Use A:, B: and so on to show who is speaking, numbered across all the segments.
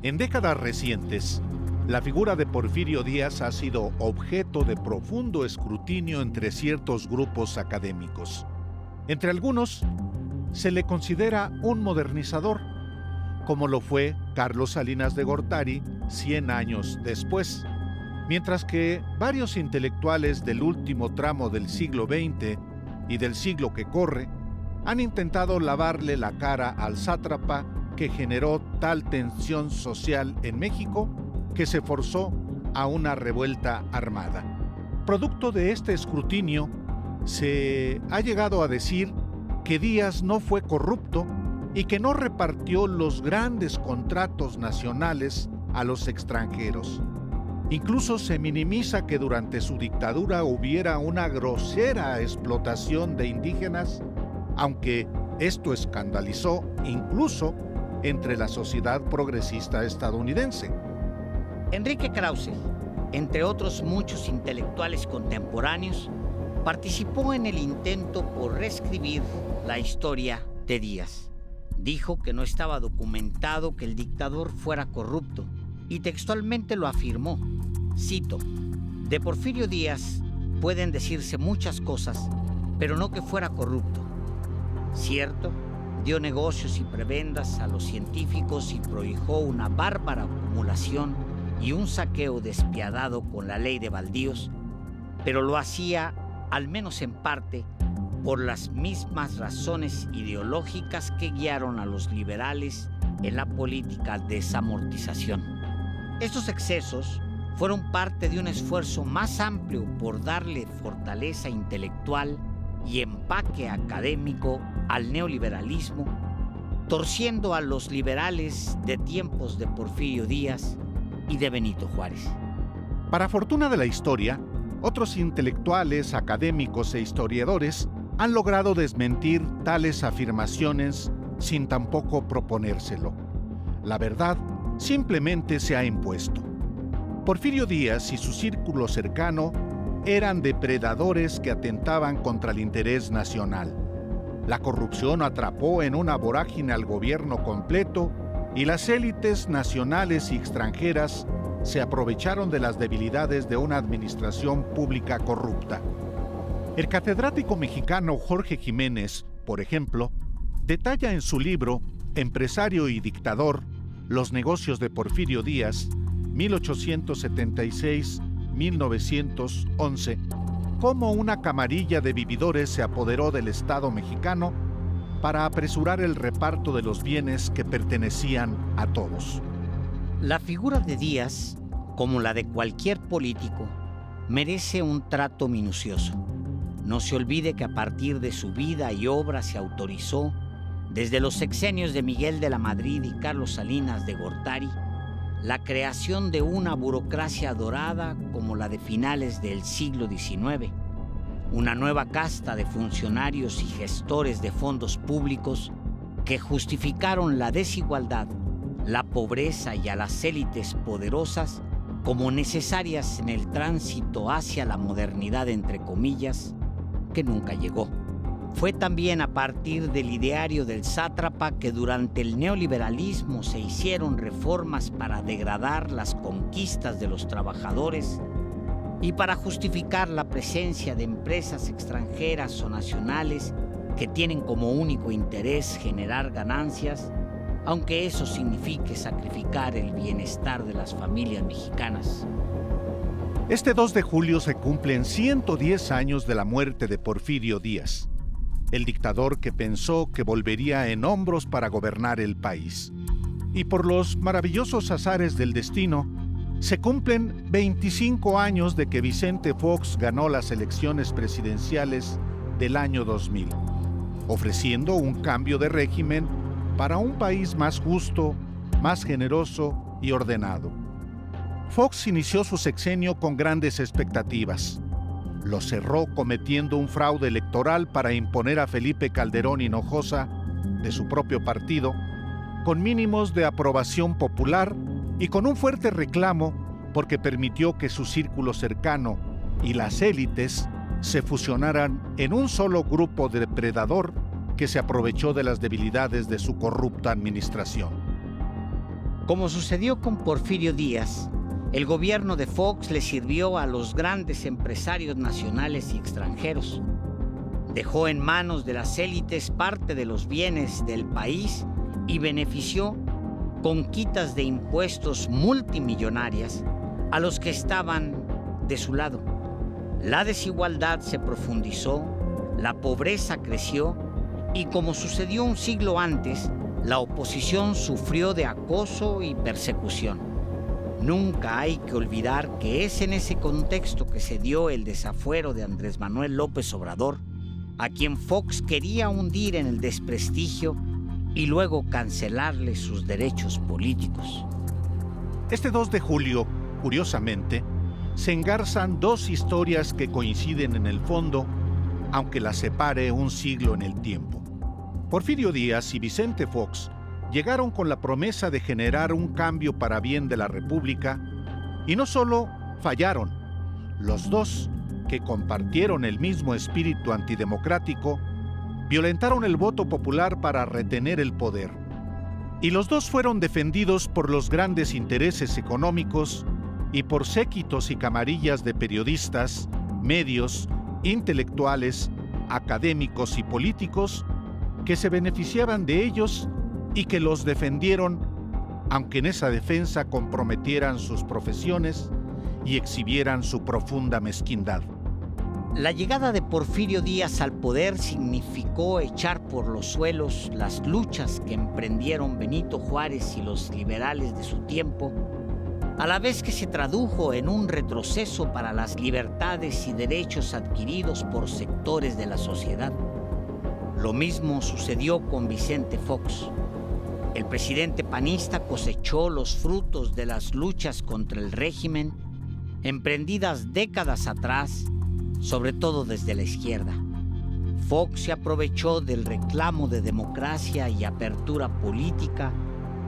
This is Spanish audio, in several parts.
A: En décadas recientes, la figura de Porfirio Díaz ha sido objeto de profundo escrutinio entre ciertos grupos académicos. Entre algunos, se le considera un modernizador, como lo fue Carlos Salinas de Gortari 100 años después, mientras que varios intelectuales del último tramo del siglo XX y del siglo que corre han intentado lavarle la cara al sátrapa que generó tal tensión social en México que se forzó a una revuelta armada. Producto de este escrutinio, se ha llegado a decir que Díaz no fue corrupto y que no repartió los grandes contratos nacionales a los extranjeros. Incluso se minimiza que durante su dictadura hubiera una grosera explotación de indígenas, aunque esto escandalizó incluso entre la sociedad progresista estadounidense.
B: Enrique Krause, entre otros muchos intelectuales contemporáneos, participó en el intento por reescribir la historia de Díaz. Dijo que no estaba documentado que el dictador fuera corrupto y textualmente lo afirmó. Cito: de Porfirio Díaz pueden decirse muchas cosas, pero no que fuera corrupto. Cierto, dio negocios y prebendas a los científicos y prohijó una bárbara acumulación y un saqueo despiadado con la ley de baldíos, pero lo hacía, al menos en parte, por las mismas razones ideológicas que guiaron a los liberales en la política de desamortización. Estos excesos fueron parte de un esfuerzo más amplio por darle fortaleza intelectual y empaque académico al neoliberalismo, torciendo a los liberales de tiempos de Porfirio Díaz y de Benito Juárez.
A: Para fortuna de la historia, otros intelectuales, académicos e historiadores han logrado desmentir tales afirmaciones sin tampoco proponérselo. La verdad simplemente se ha impuesto. Porfirio Díaz y su círculo cercano eran depredadores que atentaban contra el interés nacional. La corrupción atrapó en una vorágine al gobierno completo y las élites nacionales y extranjeras se aprovecharon de las debilidades de una administración pública corrupta. El catedrático mexicano Jorge Jiménez, por ejemplo, detalla en su libro Empresario y Dictador, los negocios de Porfirio Díaz, 1876-1911, cómo una camarilla de vividores se apoderó del Estado mexicano para apresurar el reparto de los bienes que pertenecían a todos.
B: La figura de Díaz, como la de cualquier político, merece un trato minucioso. No se olvide que a partir de su vida y obra se autorizó, desde los sexenios de Miguel de la Madrid y Carlos Salinas de Gortari, la creación de una burocracia dorada como la de finales del siglo XIX, una nueva casta de funcionarios y gestores de fondos públicos que justificaron la desigualdad, la pobreza y a las élites poderosas como necesarias en el tránsito hacia la modernidad, entre comillas, que nunca llegó. Fue también a partir del ideario del sátrapa que durante el neoliberalismo se hicieron reformas para degradar las conquistas de los trabajadores y para justificar la presencia de empresas extranjeras o nacionales que tienen como único interés generar ganancias, aunque eso signifique sacrificar el bienestar de las familias mexicanas.
A: Este 2 de julio se cumplen 110 años de la muerte de Porfirio Díaz, el dictador que pensó que volvería en hombros para gobernar el país. Y por los maravillosos azares del destino, se cumplen 25 años de que Vicente Fox ganó las elecciones presidenciales del año 2000, ofreciendo un cambio de régimen para un país más justo, más generoso y ordenado. Fox inició su sexenio con grandes expectativas. Lo cerró cometiendo un fraude electoral para imponer a Felipe Calderón Hinojosa, de su propio partido, con mínimos de aprobación popular y con un fuerte reclamo porque permitió que su círculo cercano y las élites se fusionaran en un solo grupo depredador que se aprovechó de las debilidades de su corrupta administración.
B: Como sucedió con Porfirio Díaz, el gobierno de Fox le sirvió a los grandes empresarios nacionales y extranjeros. Dejó en manos de las élites parte de los bienes del país y benefició con quitas de impuestos multimillonarias a los que estaban de su lado. La desigualdad se profundizó, la pobreza creció y, como sucedió un siglo antes, la oposición sufrió de acoso y persecución. Nunca hay que olvidar que es en ese contexto que se dio el desafuero de Andrés Manuel López Obrador, a quien Fox quería hundir en el desprestigio y luego cancelarle sus derechos políticos.
A: Este 2 de julio, curiosamente, se engarzan dos historias que coinciden en el fondo, aunque las separe un siglo en el tiempo. Porfirio Díaz y Vicente Fox llegaron con la promesa de generar un cambio para bien de la República y no solo fallaron, los dos, que compartieron el mismo espíritu antidemocrático, violentaron el voto popular para retener el poder. Y los dos fueron defendidos por los grandes intereses económicos y por séquitos y camarillas de periodistas, medios, intelectuales, académicos y políticos que se beneficiaban de ellos y que los defendieron, aunque en esa defensa comprometieran sus profesiones y exhibieran su profunda mezquindad.
B: La llegada de Porfirio Díaz al poder significó echar por los suelos las luchas que emprendieron Benito Juárez y los liberales de su tiempo, a la vez que se tradujo en un retroceso para las libertades y derechos adquiridos por sectores de la sociedad. Lo mismo sucedió con Vicente Fox. El presidente panista cosechó los frutos de las luchas contra el régimen emprendidas décadas atrás, sobre todo desde la izquierda. Fox se aprovechó del reclamo de democracia y apertura política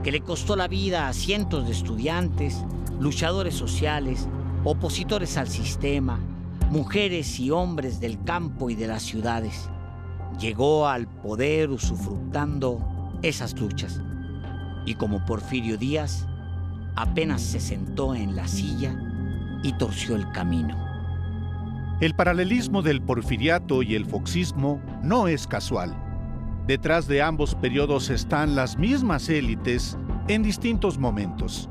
B: que le costó la vida a cientos de estudiantes, luchadores sociales, opositores al sistema, mujeres y hombres del campo y de las ciudades. Llegó al poder usufructando esas luchas y, como Porfirio Díaz, apenas se sentó en la silla y torció el camino.
A: El paralelismo del porfiriato y el foxismo no es casual. Detrás de ambos periodos están las mismas élites en distintos momentos.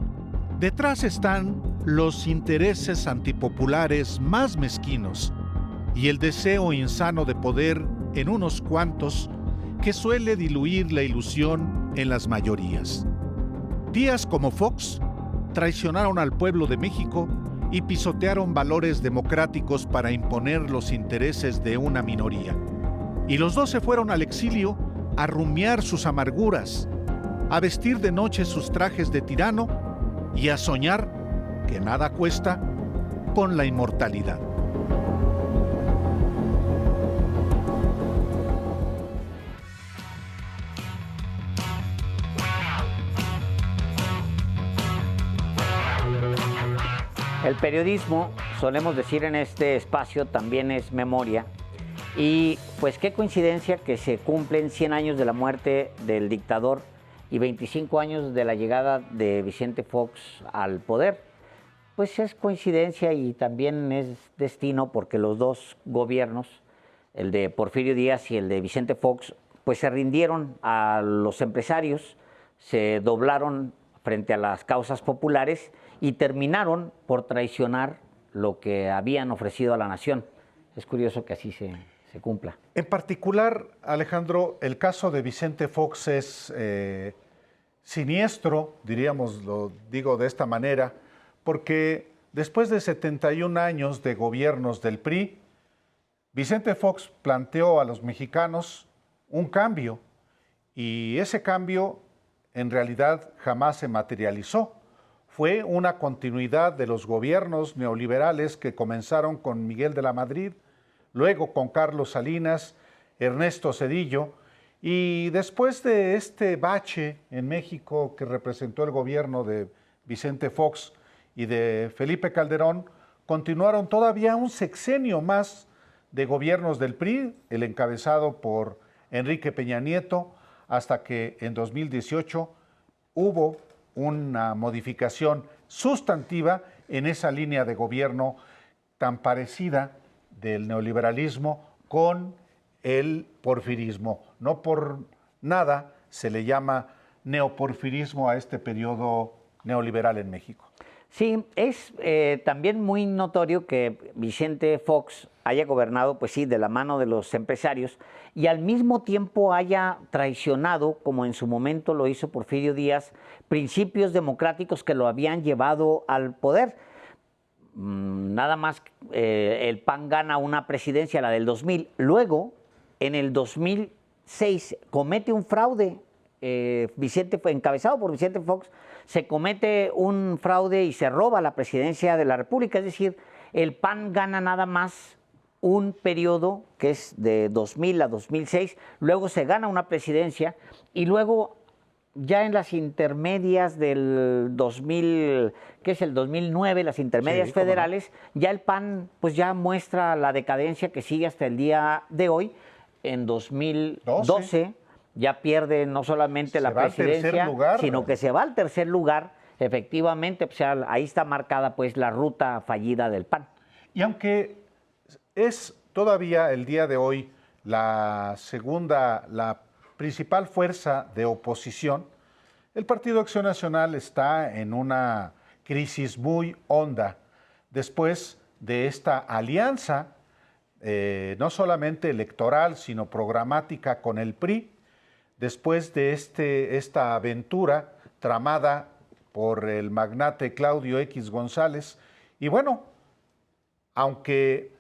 A: Detrás están los intereses antipopulares más mezquinos y el deseo insano de poder en unos cuantos que suele diluir la ilusión en las mayorías. Díaz como Fox traicionaron al pueblo de México y pisotearon valores democráticos para imponer los intereses de una minoría. Y los dos se fueron al exilio a rumiar sus amarguras, a vestir de noche sus trajes de tirano y a soñar, que nada cuesta, con la inmortalidad.
B: El periodismo, solemos decir en este espacio, también es memoria. Y pues qué coincidencia que se cumplen 100 años de la muerte del dictador y 25 años de la llegada de Vicente Fox al poder. Pues es coincidencia y también es destino, porque los dos gobiernos, el de Porfirio Díaz y el de Vicente Fox, pues se rindieron a los empresarios, se doblaron frente a las causas populares y terminaron por traicionar lo que habían ofrecido a la nación. Es curioso que así se cumpla.
A: En particular, Alejandro, el caso de Vicente Fox es siniestro, diríamos, lo digo de esta manera, porque después de 71 años de gobiernos del PRI, Vicente Fox planteó a los mexicanos un cambio, y ese cambio en realidad jamás se materializó. Fue una continuidad de los gobiernos neoliberales que comenzaron con Miguel de la Madrid, luego con Carlos Salinas, Ernesto Zedillo, y después de este bache en México que representó el gobierno de Vicente Fox y de Felipe Calderón, continuaron todavía un sexenio más de gobiernos del PRI, el encabezado por Enrique Peña Nieto, hasta que en 2018 hubo una modificación sustantiva en esa línea de gobierno tan parecida del neoliberalismo con el porfirismo. No por nada se le llama neoporfirismo a este periodo neoliberal en México.
B: Sí, es también muy notorio que Vicente Fox haya gobernado, pues sí, de la mano de los empresarios y al mismo tiempo haya traicionado, como en su momento lo hizo Porfirio Díaz, principios democráticos que lo habían llevado al poder. Nada más el PAN gana una presidencia, la del 2000. Luego, en el 2006, comete un fraude. Encabezado por Vicente Fox, se comete un fraude y se roba la presidencia de la República. Es decir, el PAN gana nada más un periodo que es de 2000 a 2006, luego se gana una presidencia y luego ya en las intermedias del 2000, que es el 2009, las intermedias federales, ya el PAN pues ya muestra la decadencia que sigue hasta el día de hoy. En 2012 ya pierde no solamente la presidencia, sino que se va al tercer lugar. Efectivamente, pues ahí está marcada pues la ruta fallida del PAN.
A: Y aunque es todavía el día de hoy la principal fuerza de oposición, el Partido Acción Nacional está en una crisis muy honda después de esta alianza, no solamente electoral, sino programática con el PRI, después de esta aventura tramada por el magnate Claudio X González. Y bueno, aunque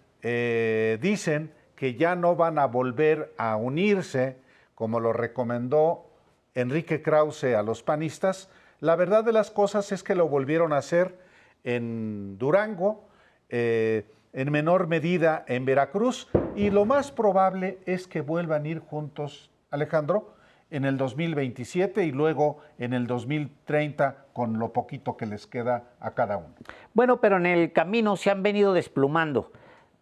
A: dicen que ya no van a volver a unirse, como lo recomendó Enrique Krause a los panistas, la verdad de las cosas es que lo volvieron a hacer en Durango, en menor medida en Veracruz, y lo más probable es que vuelvan a ir juntos, Alejandro, en el 2027 y luego en el 2030 con lo poquito que les queda a cada uno.
B: Bueno, pero en el camino se han venido desplumando.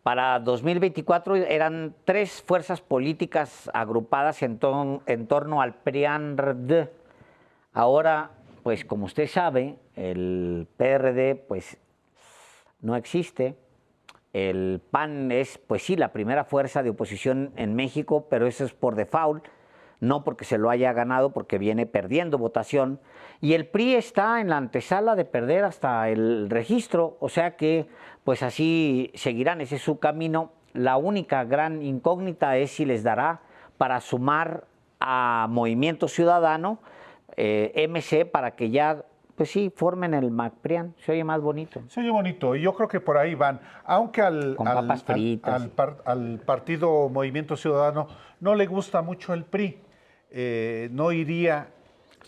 B: Para 2024 eran 3 fuerzas políticas agrupadas en torno al PRIAN-RD. Ahora, pues como usted sabe, el PRD pues no existe. El PAN es, pues sí, la primera fuerza de oposición en México, pero eso es por default, no porque se lo haya ganado, porque viene perdiendo votación. Y el PRI está en la antesala de perder hasta el registro, o sea que pues así seguirán, ese es su camino. La única gran incógnita es si les dará para sumar a Movimiento Ciudadano, MC, para que ya, pues sí, formen el MAC-PRIAN. Se oye más bonito.
A: Se oye bonito, y yo creo que por ahí van. Aunque al partido Movimiento Ciudadano no le gusta mucho el PRI. No iría...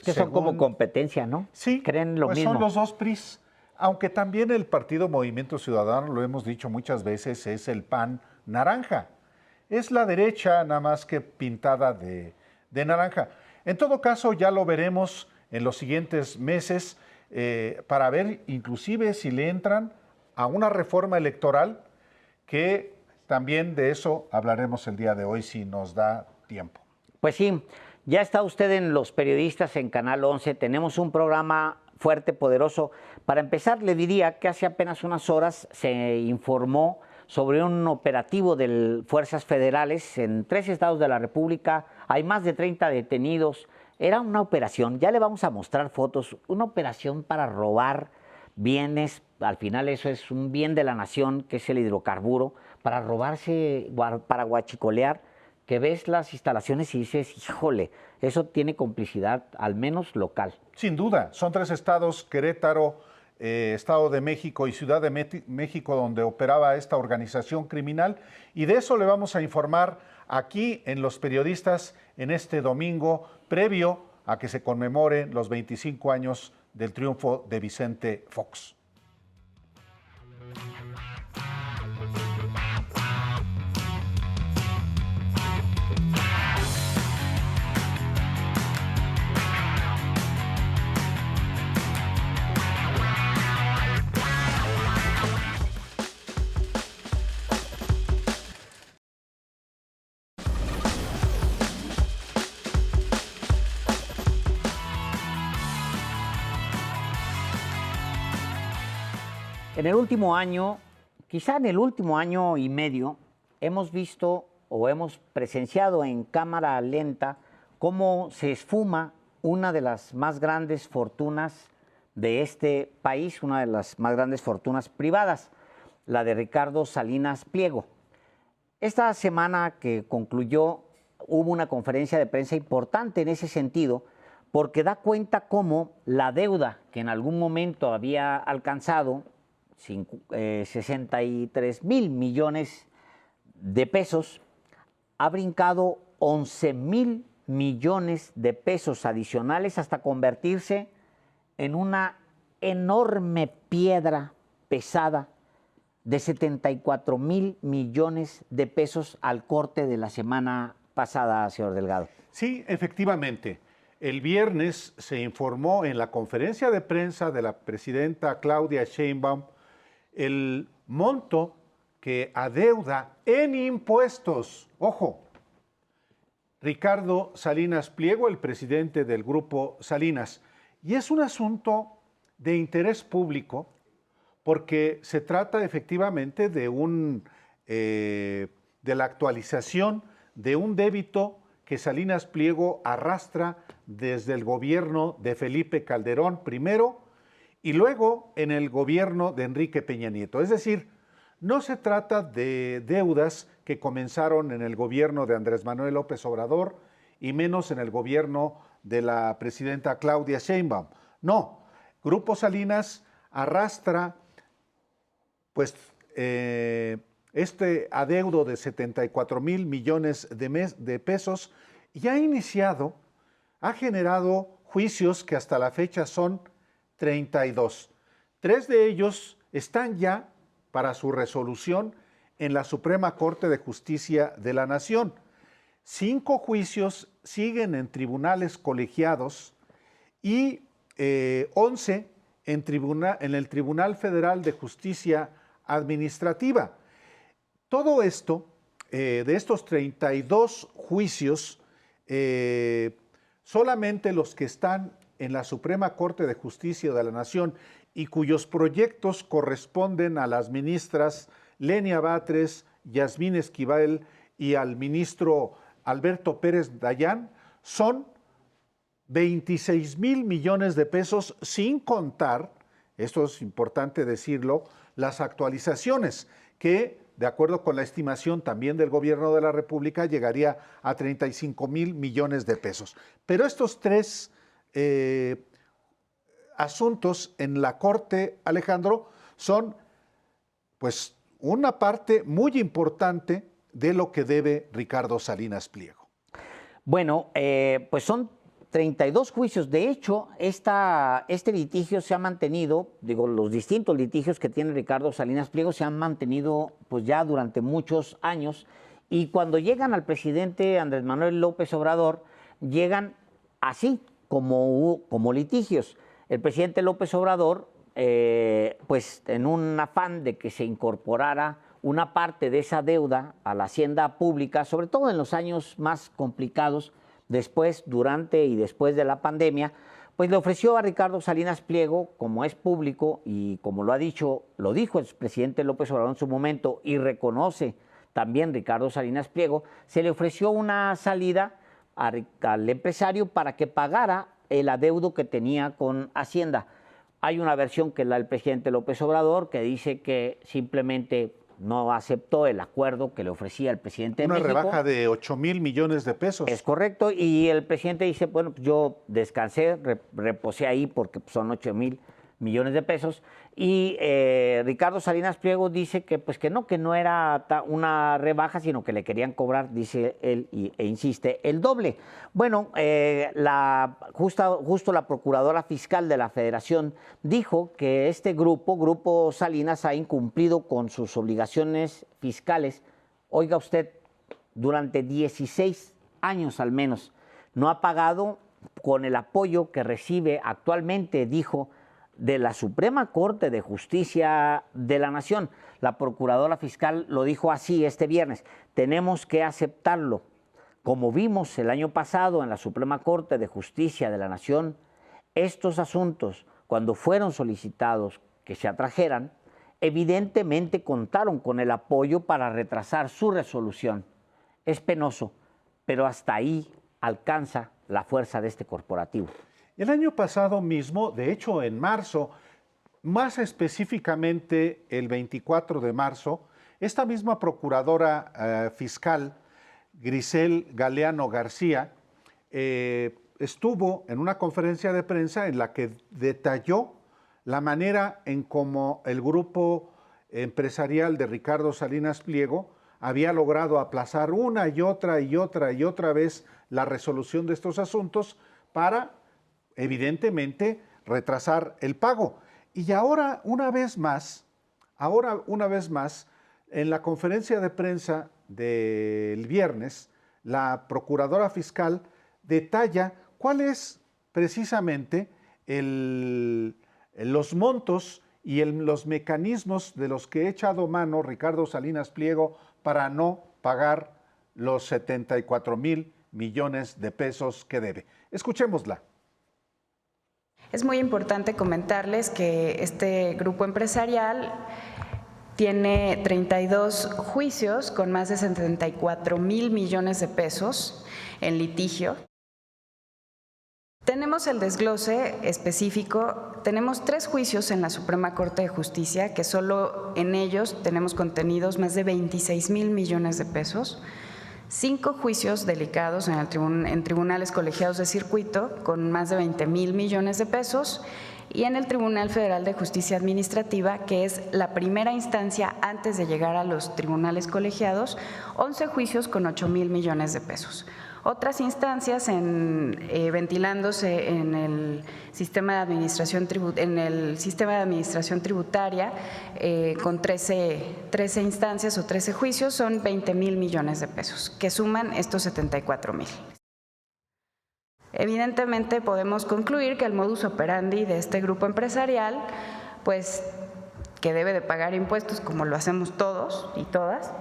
B: Que son como competencia, ¿no?
A: Sí,
B: creen lo
A: pues
B: mismo.
A: Son los dos PRIs. Aunque también el partido Movimiento Ciudadano, lo hemos dicho muchas veces, es el PAN naranja. Es la derecha nada más que pintada de naranja. En todo caso, ya lo veremos en los siguientes meses para ver inclusive si le entran a una reforma electoral, que también de eso hablaremos el día de hoy si nos da tiempo.
B: Pues sí, ya está usted en Los Periodistas en Canal 11. Tenemos un programa fuerte, poderoso. Para empezar, le diría que hace apenas unas horas se informó sobre un operativo de fuerzas federales en 3 estados de la República. Hay más de 30 detenidos. Era una operación, ya le vamos a mostrar fotos, una operación para robar bienes. Al final eso es un bien de la nación, que es el hidrocarburo, para robarse, para guachicolear, que ves las instalaciones y dices, híjole, eso tiene complicidad, al menos local.
A: Sin duda, son 3 estados, Querétaro, Estado de México y Ciudad de México, donde operaba esta organización criminal, y de eso le vamos a informar aquí en Los Periodistas en este domingo, previo a que se conmemoren los 25 años del triunfo de Vicente Fox.
B: En el último año, quizá en el último año y medio, hemos visto o hemos presenciado en cámara lenta cómo se esfuma una de las más grandes fortunas de este país, una de las más grandes fortunas privadas, la de Ricardo Salinas Pliego. Esta semana que concluyó hubo una conferencia de prensa importante en ese sentido, porque da cuenta cómo la deuda que en algún momento había alcanzado 63,000 millones de pesos, ha brincado 11,000 millones de pesos adicionales hasta convertirse en una enorme piedra pesada de 74,000 millones de pesos al corte de la semana pasada, señor Delgado.
A: Sí, efectivamente. El viernes se informó en la conferencia de prensa de la presidenta Claudia Sheinbaum el monto que adeuda en impuestos, ojo, Ricardo Salinas Pliego, el presidente del Grupo Salinas. Y es un asunto de interés público porque se trata efectivamente de la actualización de un débito que Salinas Pliego arrastra desde el gobierno de Felipe Calderón primero y luego en el gobierno de Enrique Peña Nieto. Es decir, no se trata de deudas que comenzaron en el gobierno de Andrés Manuel López Obrador y menos en el gobierno de la presidenta Claudia Sheinbaum. No, Grupo Salinas arrastra este adeudo de 74,000 millones de pesos y ha generado juicios que hasta la fecha son 32. 3 de ellos están ya para su resolución en la Suprema Corte de Justicia de la Nación. 5 juicios siguen en tribunales colegiados y 11 en el Tribunal Federal de Justicia Administrativa. Todo esto, de estos 32 juicios, solamente los que están en la Suprema Corte de Justicia de la Nación y cuyos proyectos corresponden a las ministras Lenia Batres, Yasmín Esquivel y al ministro Alberto Pérez Dayán, son 26,000 millones de pesos, sin contar, esto es importante decirlo, las actualizaciones que, de acuerdo con la estimación también del gobierno de la República, llegaría a 35,000 millones de pesos. Pero estos 3 asuntos en la Corte, Alejandro, son pues una parte muy importante de lo que debe Ricardo Salinas Pliego.
B: Bueno, pues son 32 juicios. De hecho, este litigio se ha mantenido, los distintos litigios que tiene Ricardo Salinas Pliego se han mantenido pues ya durante muchos años, y cuando llegan al presidente Andrés Manuel López Obrador, llegan así como litigios. El presidente López Obrador, pues en un afán de que se incorporara una parte de esa deuda a la hacienda pública, sobre todo en los años más complicados, después, durante y después de la pandemia, pues le ofreció a Ricardo Salinas Pliego, como es público y como lo dijo el presidente López Obrador en su momento y reconoce también Ricardo Salinas Pliego, se le ofreció una salida al empresario para que pagara el adeudo que tenía con Hacienda. Hay una versión que es la del presidente López Obrador que dice que simplemente no aceptó el acuerdo que le ofrecía el presidente de México.
A: Una rebaja de 8,000 millones de pesos.
B: Es correcto, y el presidente dice, bueno, pues yo descansé, reposé ahí porque son 8,000 millones de pesos, y Ricardo Salinas Pliego dice que no era una rebaja, sino que le querían cobrar, dice él, e insiste, el doble. Bueno, justo la procuradora fiscal de la Federación dijo que este Grupo Salinas, ha incumplido con sus obligaciones fiscales, oiga usted, durante 16 años al menos. No ha pagado con el apoyo que recibe actualmente, dijo, de la Suprema Corte de Justicia de la Nación. La procuradora fiscal lo dijo así este viernes: tenemos que aceptarlo. Como vimos el año pasado en la Suprema Corte de Justicia de la Nación, estos asuntos, cuando fueron solicitados que se atrajeran, evidentemente contaron con el apoyo para retrasar su resolución. Es penoso, pero hasta ahí alcanza la fuerza de este corporativo.
A: El año pasado mismo, de hecho en marzo, más específicamente el 24 de marzo, esta misma procuradora fiscal, Grisel Galeano García, estuvo en una conferencia de prensa en la que detalló la manera en cómo el grupo empresarial de Ricardo Salinas Pliego había logrado aplazar una y otra vez la resolución de estos asuntos para, evidentemente, retrasar el pago. Y ahora, una vez más, en la conferencia de prensa del viernes, la procuradora fiscal detalla cuál es precisamente los montos y los mecanismos de los que ha echado mano Ricardo Salinas Pliego para no pagar los 74,000 millones de pesos que debe. Escuchémosla.
C: Es muy importante comentarles que este grupo empresarial tiene 32 juicios con más de 74,000 millones de pesos en litigio. Tenemos el desglose específico, tenemos 3 juicios en la Suprema Corte de Justicia, que solo en ellos tenemos contenidos más de 26,000 millones de pesos, 5 juicios delicados en tribunales colegiados de circuito con más de 20,000 millones de pesos y en el Tribunal Federal de Justicia Administrativa, que es la primera instancia antes de llegar a los tribunales colegiados, 11 juicios con 8,000 millones de pesos. Otras instancias ventilándose en el sistema de administración tributaria con 13 instancias o 13 juicios son 20,000 millones de pesos, que suman estos 74,000. Evidentemente podemos concluir que el modus operandi de este grupo empresarial, pues que debe de pagar impuestos como lo hacemos todos y todas,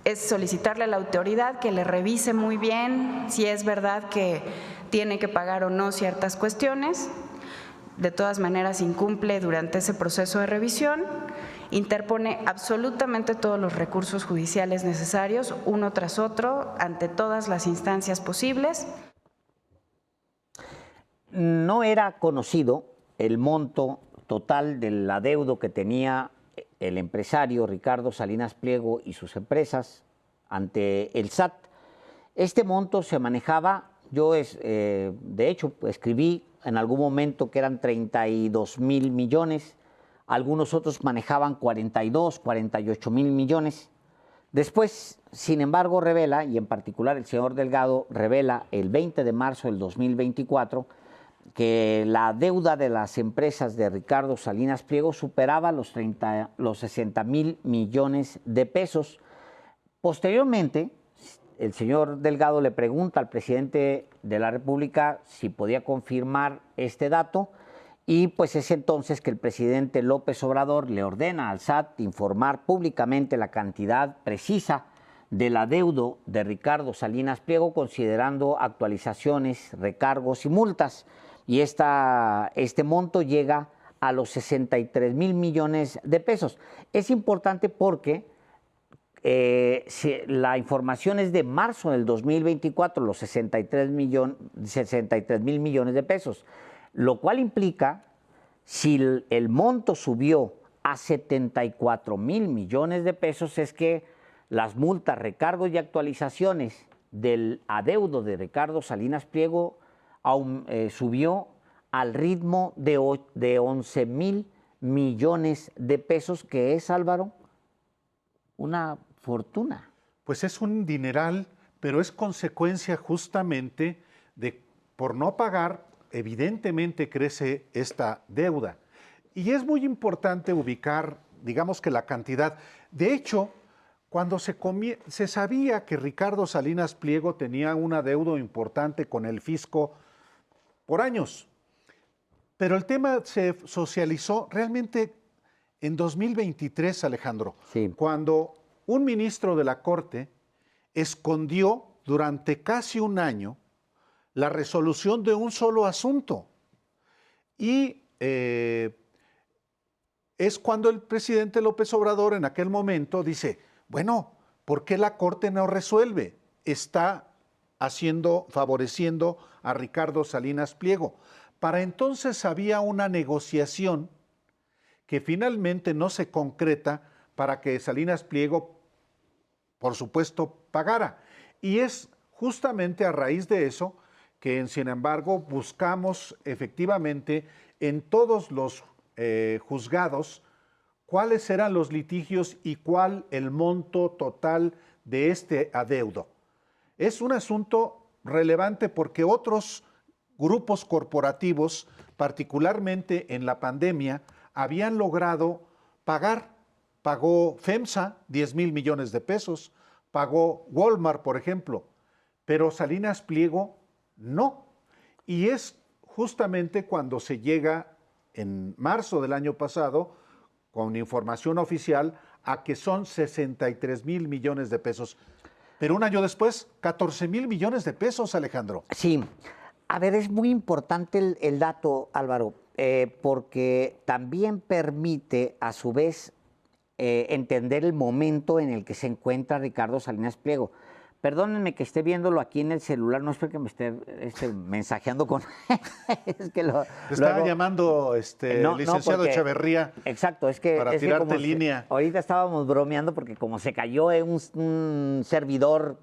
C: es solicitarle a la autoridad que le revise muy bien si es verdad que tiene que pagar o no ciertas cuestiones. De todas maneras incumple durante ese proceso de revisión, interpone absolutamente todos los recursos judiciales necesarios, uno tras otro, ante todas las instancias posibles.
B: No era conocido el monto total del adeudo que tenía el empresario Ricardo Salinas Pliego y sus empresas ante el SAT. Este monto se manejaba, de hecho escribí en algún momento que eran 32,000 millones, algunos otros manejaban 42, 48,000 millones. Después, sin embargo, revela, y en particular el señor Delgado revela el 20 de marzo del 2024, que la deuda de las empresas de Ricardo Salinas Pliego superaba los 60,000 millones de pesos. Posteriormente, el señor Delgado le pregunta al presidente de la República si podía confirmar este dato y pues es entonces que el presidente López Obrador le ordena al SAT informar públicamente la cantidad precisa del adeudo de Ricardo Salinas Pliego, considerando actualizaciones, recargos y multas. Y este monto llega a los 63,000 millones de pesos. Es importante porque la información es de marzo del 2024, los 63,000 millones de pesos, lo cual implica, si el monto subió a 74,000 millones de pesos, es que las multas, recargos y actualizaciones del adeudo de Ricardo Salinas Pliego subió al ritmo de 11,000 millones de pesos, que es, Álvaro, una fortuna.
A: Pues es un dineral, pero es consecuencia justamente de, por no pagar, evidentemente crece esta deuda. Y es muy importante ubicar, digamos que la cantidad. De hecho, cuando se sabía que Ricardo Salinas Pliego tenía un adeudo importante con el fisco por años, pero el tema se socializó realmente en 2023, Alejandro,
B: sí,
A: cuando un ministro de la Corte escondió durante casi un año la resolución de un solo asunto. Y es cuando el presidente López Obrador en aquel momento dice, bueno, ¿por qué la Corte no resuelve? Está favoreciendo a Ricardo Salinas Pliego. Para entonces había una negociación que finalmente no se concreta para que Salinas Pliego, por supuesto, pagara. Y es justamente a raíz de eso que, sin embargo, buscamos efectivamente en todos los juzgados cuáles eran los litigios y cuál el monto total de este adeudo. Es un asunto relevante porque otros grupos corporativos, particularmente en la pandemia, habían logrado pagar. Pagó FEMSA 10,000 millones de pesos, pagó Walmart, por ejemplo, pero Salinas Pliego no. Y es justamente cuando se llega en marzo del año pasado, con información oficial, a que son 63,000 millones de pesos. Pero un año después, 14,000 millones de pesos, Alejandro.
B: Sí. A ver, es muy importante el dato, Álvaro, porque también permite, a su vez, entender el momento en el que se encuentra Ricardo Salinas Pliego. Perdónenme que esté viéndolo aquí en el celular, no es porque me esté mensajeando con... es que
A: Estaba llamando licenciado
B: porque,
A: Echeverría.
B: Exacto, es que...
A: Para tirarte línea.
B: Ahorita estábamos bromeando porque como se cayó un servidor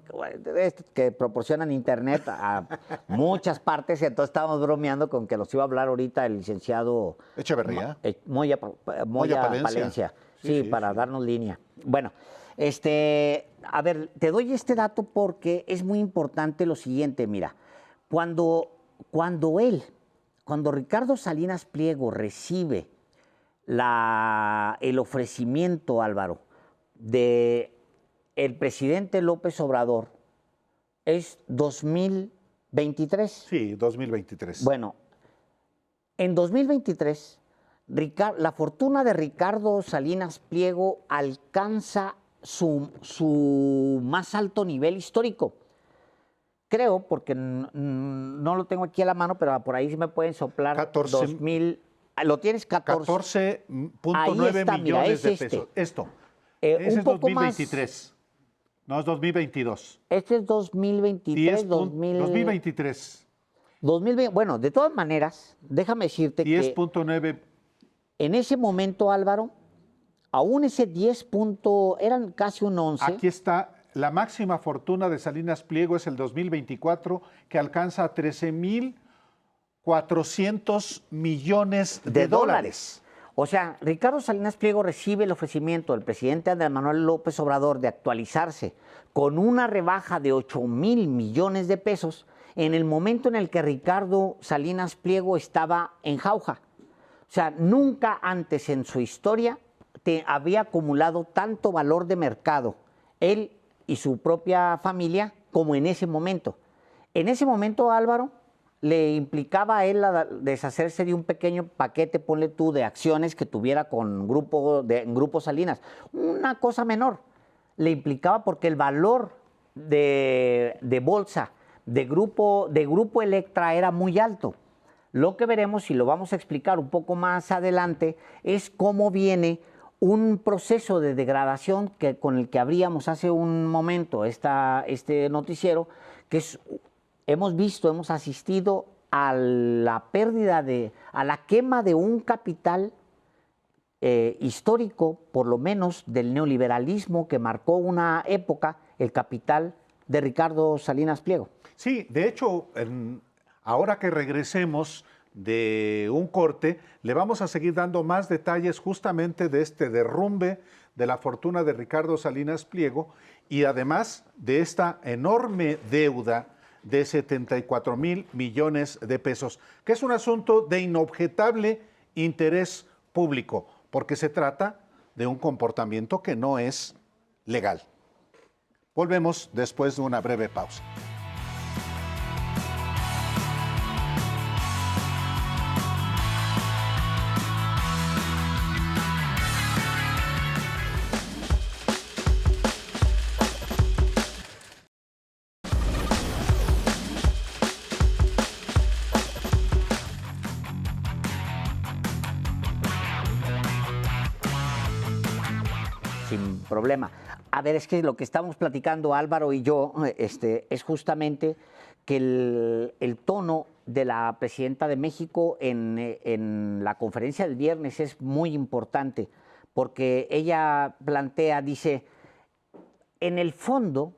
B: que proporcionan internet a muchas partes, entonces estábamos bromeando con que los iba a hablar ahorita el licenciado...
A: Echeverría.
B: Moya Palencia. Sí, para darnos línea. Bueno, a ver, te doy este dato porque es muy importante lo siguiente, mira, cuando Ricardo Salinas Pliego recibe el ofrecimiento, Álvaro, de el presidente López Obrador, es 2023.
A: Sí, 2023.
B: Bueno, en 2023... la fortuna de Ricardo Salinas Pliego alcanza su más alto nivel histórico. Creo, porque no lo tengo aquí a la mano, pero por ahí sí me pueden soplar 2000. ¿Lo tienes?
A: 14.9 millones de pesos. Ese es 2023. No, es 2022.
B: Este es 2023,
A: 2023.
B: 2020. Bueno, de todas maneras, déjame decirte
A: 10.9.
B: En ese momento, Álvaro, aún ese 10 eran casi un 11.
A: Aquí está, la máxima fortuna de Salinas Pliego es el 2024, que alcanza a 13,400 millones de dólares.
B: O sea, Ricardo Salinas Pliego recibe el ofrecimiento del presidente Andrés Manuel López Obrador de actualizarse con una rebaja de 8,000 millones de pesos en el momento en el que Ricardo Salinas Pliego estaba en jauja. O sea, nunca antes en su historia había acumulado tanto valor de mercado, él y su propia familia, como en ese momento. En ese momento, Álvaro, le implicaba a él deshacerse de un pequeño paquete, ponle tú, de acciones que tuviera con Grupo Salinas. Una cosa menor. Le implicaba porque el valor de bolsa de Grupo Electra era muy alto. Lo que veremos, y lo vamos a explicar un poco más adelante, es cómo viene un proceso de degradación con el que abríamos hace un momento este noticiero, que hemos asistido a la pérdida a la quema de un capital histórico, por lo menos del neoliberalismo que marcó una época, el capital de Ricardo Salinas Pliego.
A: Sí, de hecho, ahora que regresemos de un corte, le vamos a seguir dando más detalles justamente de este derrumbe de la fortuna de Ricardo Salinas Pliego y además de esta enorme deuda de 74,000 millones de pesos, que es un asunto de inobjetable interés público, porque se trata de un comportamiento que no es legal. Volvemos después de una breve pausa.
B: sin problema. A ver, es que lo que estamos platicando Álvaro y yo es justamente que el tono de la presidenta de México en la conferencia del viernes es muy importante, porque ella plantea, dice, en el fondo,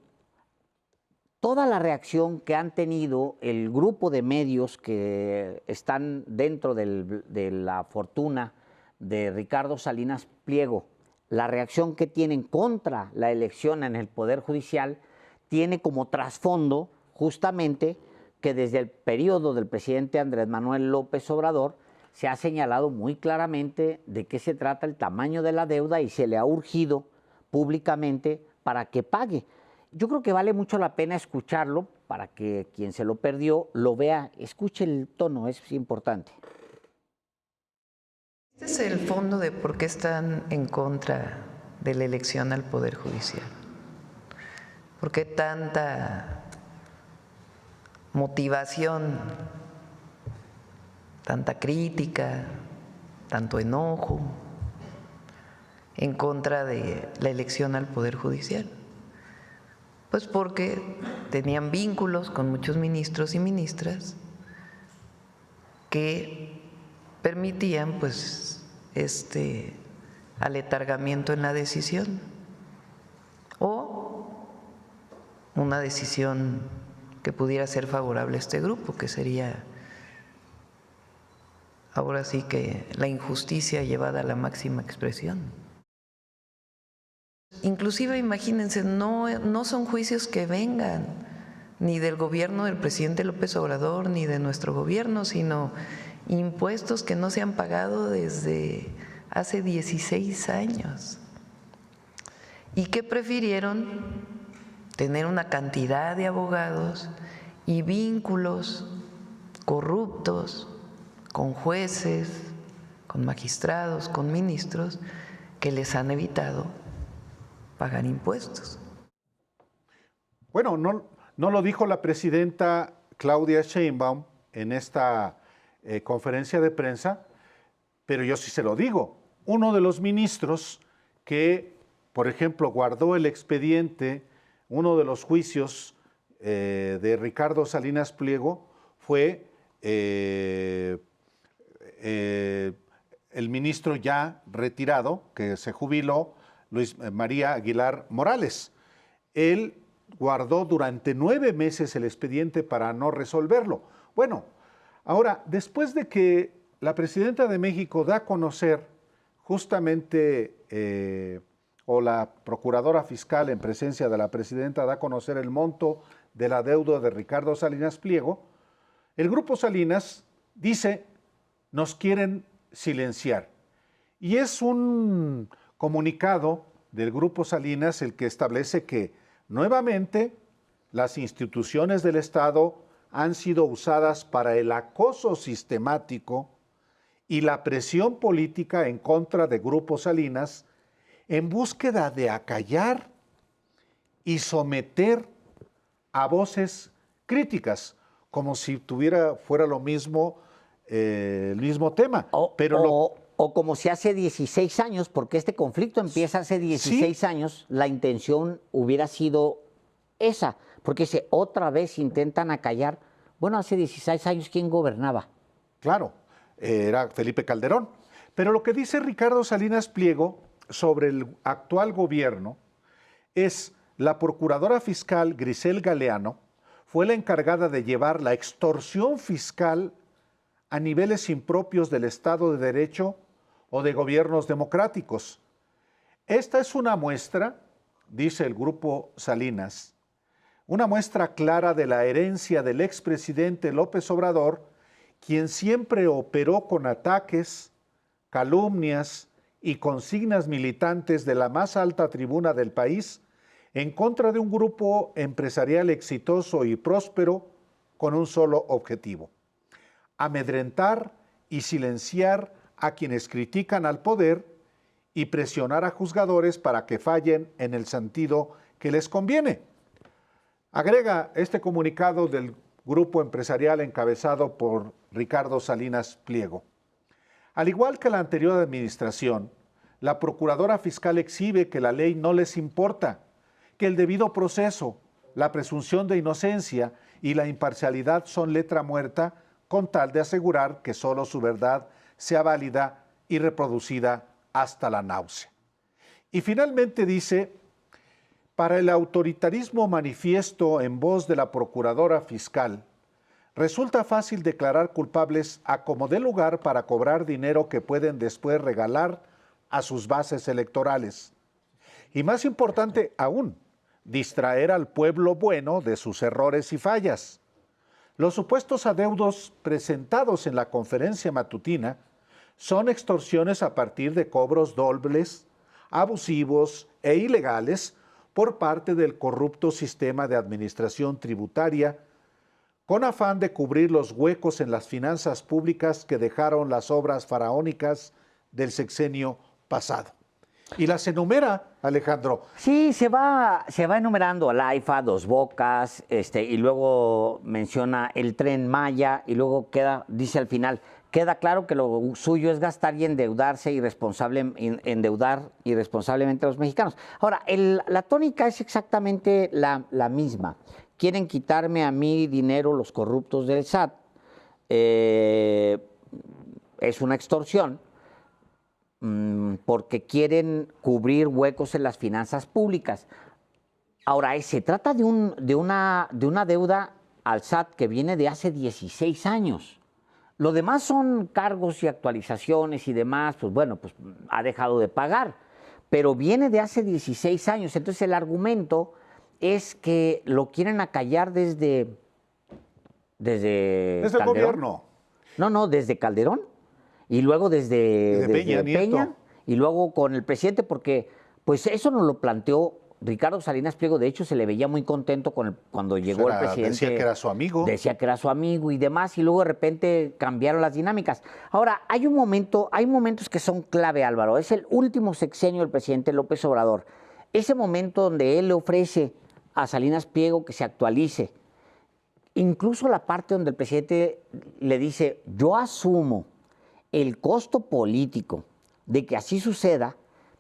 B: toda la reacción que han tenido el grupo de medios que están dentro de la fortuna de Ricardo Salinas Pliego, la reacción que tienen contra la elección en el Poder Judicial, tiene como trasfondo justamente que desde el periodo del presidente Andrés Manuel López Obrador se ha señalado muy claramente de qué se trata el tamaño de la deuda y se le ha urgido públicamente para que pague. Yo creo que vale mucho la pena escucharlo para que quien se lo perdió lo vea, escuche el tono, es importante.
D: Este es el fondo de por qué están en contra de la elección al Poder Judicial. ¿Por qué tanta motivación, tanta crítica, tanto enojo en contra de la elección al Poder Judicial? Pues porque tenían vínculos con muchos ministros y ministras que permitían pues este aletargamiento en la decisión o una decisión que pudiera ser favorable a este grupo, que sería ahora sí que la injusticia llevada a la máxima expresión. Inclusive, imagínense, no son juicios que vengan ni del gobierno del presidente López Obrador ni de nuestro gobierno, sino impuestos que no se han pagado desde hace 16 años y que prefirieron tener una cantidad de abogados y vínculos corruptos con jueces, con magistrados, con ministros, que les han evitado pagar impuestos.
A: Bueno, no lo dijo la presidenta Claudia Sheinbaum en esta conferencia de prensa, pero yo sí se lo digo. Uno de los ministros que, por ejemplo, guardó el expediente, uno de los juicios de Ricardo Salinas Pliego fue el ministro ya retirado, que se jubiló, Luis María Aguilar Morales. Él guardó durante 9 meses el expediente para no resolverlo. Bueno, ahora, después de que la presidenta de México da a conocer justamente, o la procuradora fiscal en presencia de la presidenta da a conocer el monto de la deuda de Ricardo Salinas Pliego, el Grupo Salinas dice, nos quieren silenciar. Y es un comunicado del Grupo Salinas el que establece que nuevamente las instituciones del Estado han sido usadas para el acoso sistemático y la presión política en contra de Grupo Salinas en búsqueda de acallar y someter a voces críticas, como si fuera lo mismo, el mismo tema.
B: O como si hace 16 años, porque este conflicto empieza hace 16 ¿sí? años, la intención hubiera sido esa, porque si otra vez intentan acallar, bueno, hace 16 años, ¿quién gobernaba?
A: Claro, era Felipe Calderón. Pero lo que dice Ricardo Salinas Pliego sobre el actual gobierno es la procuradora fiscal Grisel Galeano fue la encargada de llevar la extorsión fiscal a niveles impropios del Estado de Derecho o de gobiernos democráticos. Esta es una muestra, dice el Grupo Salinas, una muestra clara de la herencia del expresidente López Obrador, quien siempre operó con ataques, calumnias y consignas militantes de la más alta tribuna del país en contra de un grupo empresarial exitoso y próspero con un solo objetivo: amedrentar y silenciar a quienes critican al poder y presionar a juzgadores para que fallen en el sentido que les conviene. Agrega este comunicado del grupo empresarial encabezado por Ricardo Salinas Pliego. Al igual que la anterior administración, la procuradora fiscal exhibe que la ley no les importa, que el debido proceso, la presunción de inocencia y la imparcialidad son letra muerta con tal de asegurar que solo su verdad sea válida y reproducida hasta la náusea. Y finalmente dice, para el autoritarismo manifiesto en voz de la procuradora fiscal, resulta fácil declarar culpables a como dé lugar para cobrar dinero que pueden después regalar a sus bases electorales. Y más importante aún, distraer al pueblo bueno de sus errores y fallas. Los supuestos adeudos presentados en la conferencia matutina son extorsiones a partir de cobros dobles, abusivos e ilegales por parte del corrupto sistema de administración tributaria, con afán de cubrir los huecos en las finanzas públicas que dejaron las obras faraónicas del sexenio pasado. Y las enumera, Alejandro.
B: Sí, se va enumerando al AIFA, Dos Bocas, y luego menciona el Tren Maya, y luego dice al final, queda claro que lo suyo es gastar y endeudarse endeudar irresponsablemente a los mexicanos. Ahora, la tónica es exactamente la misma. Quieren quitarme a mí dinero los corruptos del SAT. Es una extorsión porque quieren cubrir huecos en las finanzas públicas. Ahora, se trata de una deuda al SAT que viene de hace 16 años. Lo demás son cargos y actualizaciones y demás, pues bueno, pues ha dejado de pagar, pero viene de hace 16 años. Entonces el argumento es que lo quieren acallar desde
A: el
B: Calderón.
A: gobierno.
B: No, desde Calderón y luego desde Peña y luego con el presidente, porque pues eso nos lo planteó Ricardo Salinas Pliego. De hecho, se le veía muy contento cuando llegó el presidente.
A: Decía que era su amigo.
B: Decía que era su amigo y demás, y luego de repente cambiaron las dinámicas. Ahora, hay momentos que son clave, Álvaro. Es el último sexenio del presidente López Obrador. Ese momento donde él le ofrece a Salinas Pliego que se actualice. Incluso la parte donde el presidente le dice, yo asumo el costo político de que así suceda,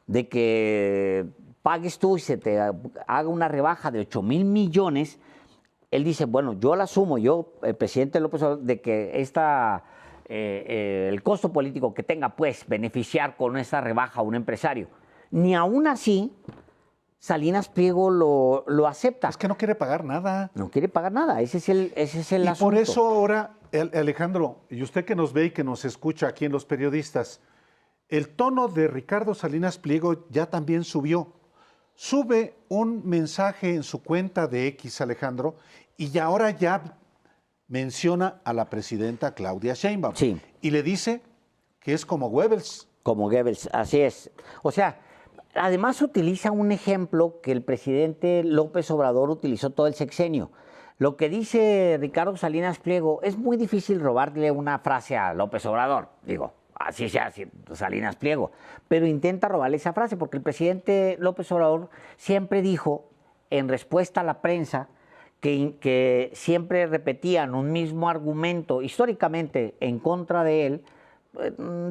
B: de que pagues tú y se te haga una rebaja de 8,000 millones, él dice, bueno, yo la asumo, el presidente López Obrador, de que el costo político que tenga, pues, beneficiar con esta rebaja a un empresario. Ni aún así, Salinas Pliego lo acepta.
A: Es que no quiere pagar nada.
B: No quiere pagar nada, ese es el asunto.
A: Y por eso ahora, Alejandro, y usted que nos ve y que nos escucha aquí en Los Periodistas, el tono de Ricardo Salinas Pliego ya también subió. Sube un mensaje en su cuenta de X, Alejandro, y ahora ya menciona a la presidenta Claudia Sheinbaum.
B: Sí.
A: Y le dice que es como Goebbels.
B: Como Goebbels, así es. O sea, además utiliza un ejemplo que el presidente López Obrador utilizó todo el sexenio. Lo que dice Ricardo Salinas Pliego, es muy difícil robarle una frase a López Obrador, digo, así sea Salinas Pliego, pero intenta robarle esa frase porque el presidente López Obrador siempre dijo, en respuesta a la prensa, que siempre repetían un mismo argumento históricamente en contra de él,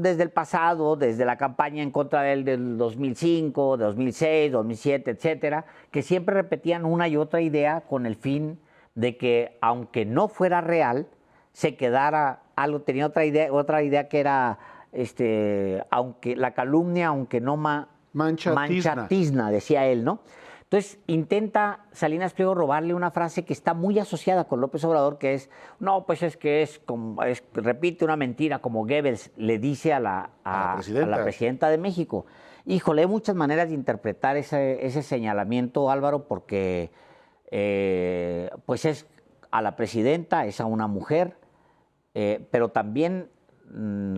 B: desde el pasado, desde la campaña en contra de él del 2005, 2006, 2007, etcétera, que siempre repetían una y otra idea con el fin de que, aunque no fuera real, se quedara algo, tenía otra idea que era, aunque la calumnia, aunque no mancha tizna, decía él, ¿no? Entonces intenta Salinas Pliego robarle una frase que está muy asociada con López Obrador, que es, no, pues repite una mentira, como Goebbels le dice a la presidenta de México. Híjole, hay muchas maneras de interpretar ese señalamiento, Álvaro, porque pues es a la presidenta, es a una mujer, pero también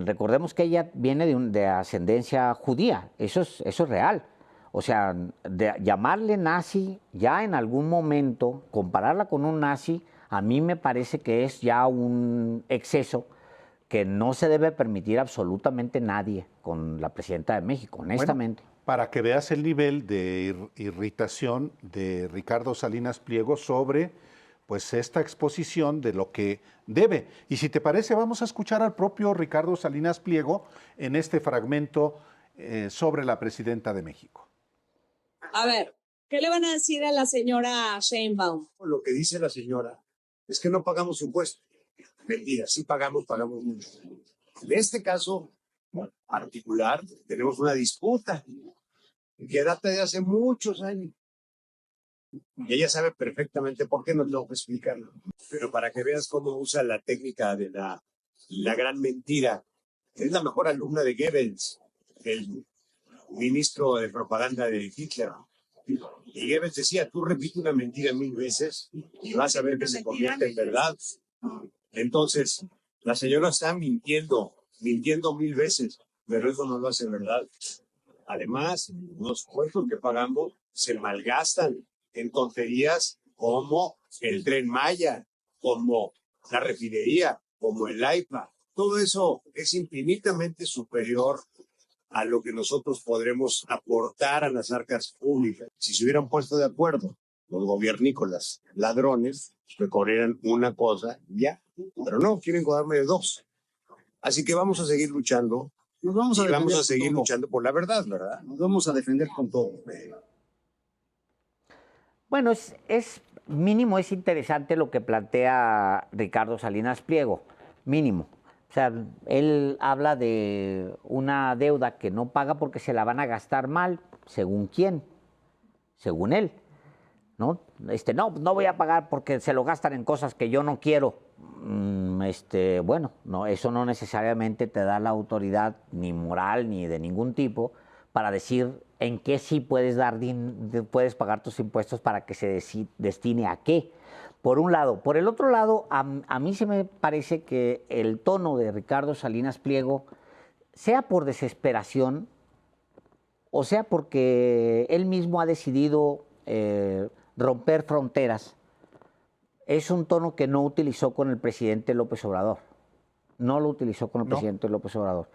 B: recordemos que ella viene de ascendencia judía, eso es real. O sea, llamarle nazi ya en algún momento, compararla con un nazi, a mí me parece que es ya un exceso que no se debe permitir absolutamente nadie con la presidenta de México, honestamente.
A: Bueno, para que veas el nivel de irritación de Ricardo Salinas Pliego sobre pues esta exposición de lo que debe. Y si te parece, vamos a escuchar al propio Ricardo Salinas Pliego en este fragmento sobre la presidenta de México.
E: A ver, ¿qué le van a decir a la señora Sheinbaum?
F: Lo que dice la señora es que no pagamos impuestos. Mentira, sí pagamos mucho. En este caso particular tenemos una disputa que data de hace muchos años. Y ella sabe perfectamente por qué, no tengo que explicarlo. Pero para que veas cómo usa la técnica de la gran mentira. Es la mejor alumna de Goebbels, el ministro de propaganda de Hitler. Y Goebbels decía, tú repite una mentira 1000 veces y vas a ver que se convierte en verdad. Entonces, la señora está mintiendo 1000 veces, pero eso no lo hace verdad. Además, los impuestos que pagamos se malgastan en tonterías como el Tren Maya, como la refinería, como el AIPA. Todo eso es infinitamente superior a lo que nosotros podremos aportar a las arcas públicas. Si se hubieran puesto de acuerdo los gobiernícolas ladrones, que cobrarían una cosa ya, pero no, quieren cobrarme de 2. Así que vamos a seguir luchando. Vamos a seguir luchando por la verdad, ¿verdad? Nos vamos a defender con todo.
B: Bueno, es mínimo, es interesante lo que plantea Ricardo Salinas Pliego, mínimo. O sea, él habla de una deuda que no paga porque se la van a gastar mal, ¿según quién? Según él, ¿no? No voy a pagar porque se lo gastan en cosas que yo no quiero. Bueno, no, eso no necesariamente te da la autoridad ni moral ni de ningún tipo para decir en qué sí puedes pagar tus impuestos para que se destine a qué. Por un lado. Por el otro lado, a mí se me parece que el tono de Ricardo Salinas Pliego, sea por desesperación o sea porque él mismo ha decidido romper fronteras, es un tono que no utilizó con el presidente López Obrador. No lo utilizó con el presidente López Obrador.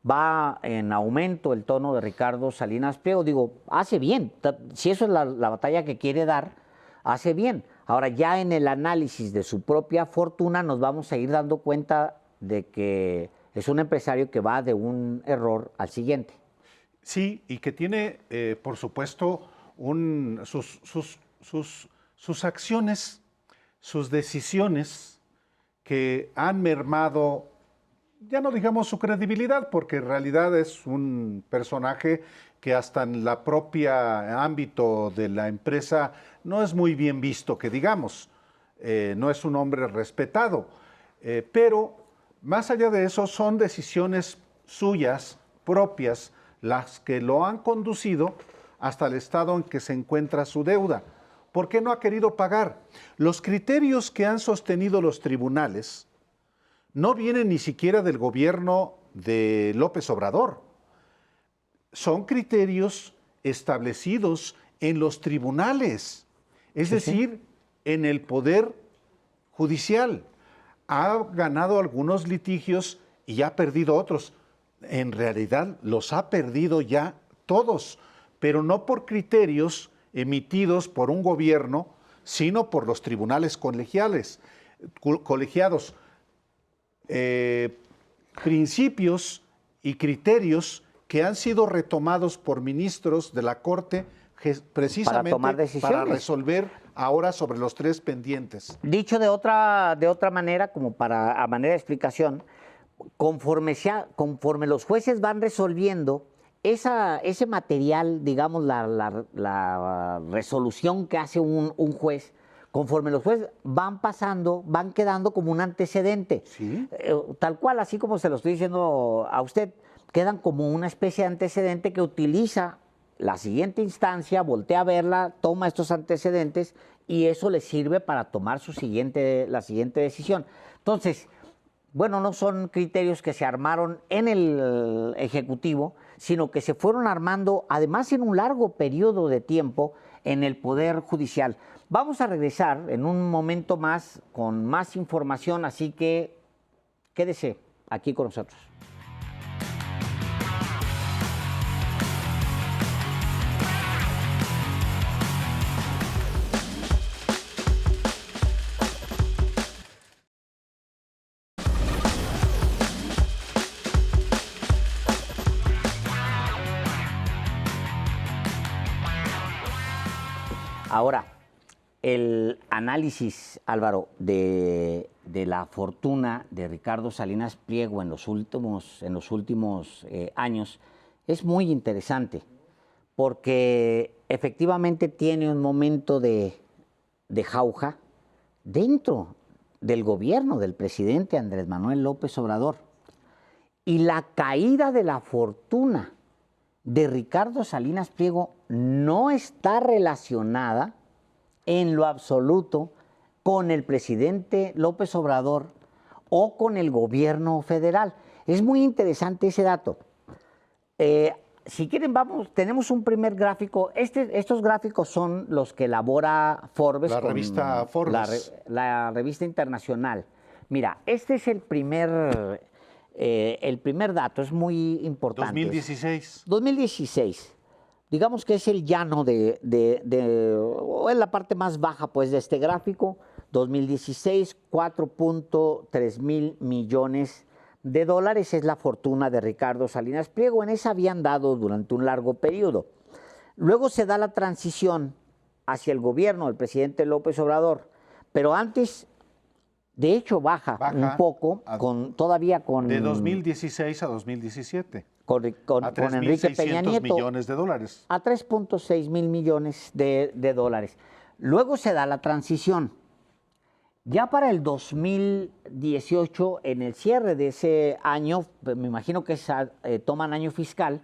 B: Va en aumento el tono de Ricardo Salinas Pliego. Digo, hace bien. Si eso es la batalla que quiere dar, hace bien. Ahora, ya en el análisis de su propia fortuna nos vamos a ir dando cuenta de que es un empresario que va de un error al siguiente.
A: Sí, y que tiene, por supuesto, sus acciones, sus decisiones que han mermado, ya no digamos su credibilidad, porque en realidad es un personaje que hasta en la propia ámbito de la empresa no es muy bien visto, que digamos, no es un hombre respetado, pero más allá de eso son decisiones suyas, propias, las que lo han conducido hasta el estado en que se encuentra su deuda. ¿Por qué no ha querido pagar? Los criterios que han sostenido los tribunales no vienen ni siquiera del gobierno de López Obrador. Son criterios establecidos en los tribunales, es decir, en el Poder Judicial. Ha ganado algunos litigios y ha perdido otros. En realidad los ha perdido ya todos, pero no por criterios emitidos por un gobierno, sino por los tribunales colegiados. Principios y criterios que han sido retomados por ministros de la Corte precisamente para resolver ahora sobre los 3 pendientes.
B: Dicho de otra manera, como a manera de explicación, conforme los jueces van resolviendo ese material, digamos, la resolución que hace un juez, conforme los jueces van pasando, van quedando como un antecedente.
A: ¿Sí?
B: Tal cual, así como se lo estoy diciendo a usted, quedan como una especie de antecedente que utiliza la siguiente instancia, voltea a verla, toma estos antecedentes y eso le sirve para tomar la siguiente decisión. Entonces, bueno, no son criterios que se armaron en el Ejecutivo, sino que se fueron armando, además en un largo periodo de tiempo, en el Poder Judicial. Vamos a regresar en un momento más con más información, así que quédese aquí con nosotros. Ahora, el análisis, Álvaro, de la fortuna de Ricardo Salinas Pliego en los últimos años es muy interesante, porque efectivamente tiene un momento de jauja dentro del gobierno del presidente Andrés Manuel López Obrador. Y la caída de la fortuna de Ricardo Salinas Pliego no está relacionada en lo absoluto con el presidente López Obrador o con el gobierno federal. Es muy interesante ese dato. Si quieren, tenemos un primer gráfico. Estos gráficos son los que elabora Forbes.
A: La revista Forbes.
B: La revista internacional. Mira, este es el primer dato, es muy importante.
A: 2016.
B: 2016. Digamos que es el llano o es la parte más baja pues de este gráfico. 2016, 4.3 mil millones de dólares es la fortuna de Ricardo Salinas Pliego. En esa habían dado durante un largo periodo. Luego se da la transición hacia el gobierno del presidente López Obrador, pero antes, de hecho, baja un poco, todavía con...
A: De 2016 a 2017.
B: Con Enrique Peña Nieto,
A: millones de dólares.
B: A 3.6 mil millones de dólares. Luego se da la transición. Ya para el 2018, en el cierre de ese año, me imagino que toman año fiscal,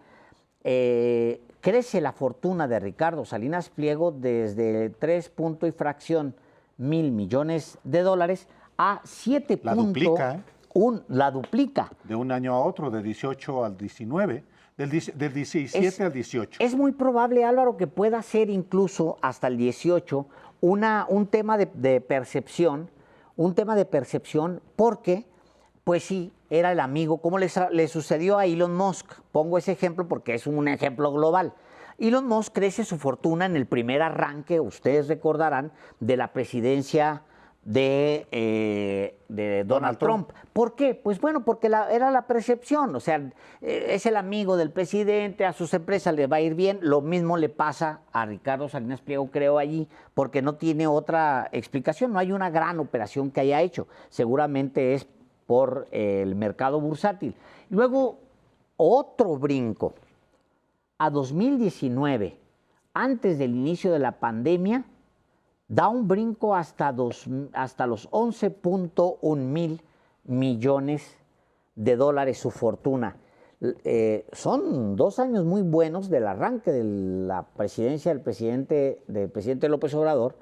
B: crece la fortuna de Ricardo Salinas Pliego desde 3 y fracción mil millones de dólares a 7.
A: La duplica, ¿eh?
B: La duplica.
A: De un año a otro, de 18 al 19, del 17 al 18.
B: Es muy probable, Álvaro, que pueda ser incluso hasta el 18 un tema de percepción, porque, pues sí, era el amigo, como le sucedió a Elon Musk. Pongo ese ejemplo porque es un ejemplo global. Elon Musk crece su fortuna en el primer arranque, ustedes recordarán, de la presidencia de Donald Trump. ¿Por qué? Pues bueno, porque era la percepción, o sea, es el amigo del presidente, a sus empresas le va a ir bien. Lo mismo le pasa a Ricardo Salinas Pliego, creo, allí, porque no tiene otra explicación, no hay una gran operación que haya hecho, seguramente es por el mercado bursátil. Luego, otro brinco, a 2019, antes del inicio de la pandemia, da un brinco hasta los 11.1 mil millones de dólares su fortuna. Son 2 años muy buenos del arranque de la presidencia del presidente López Obrador.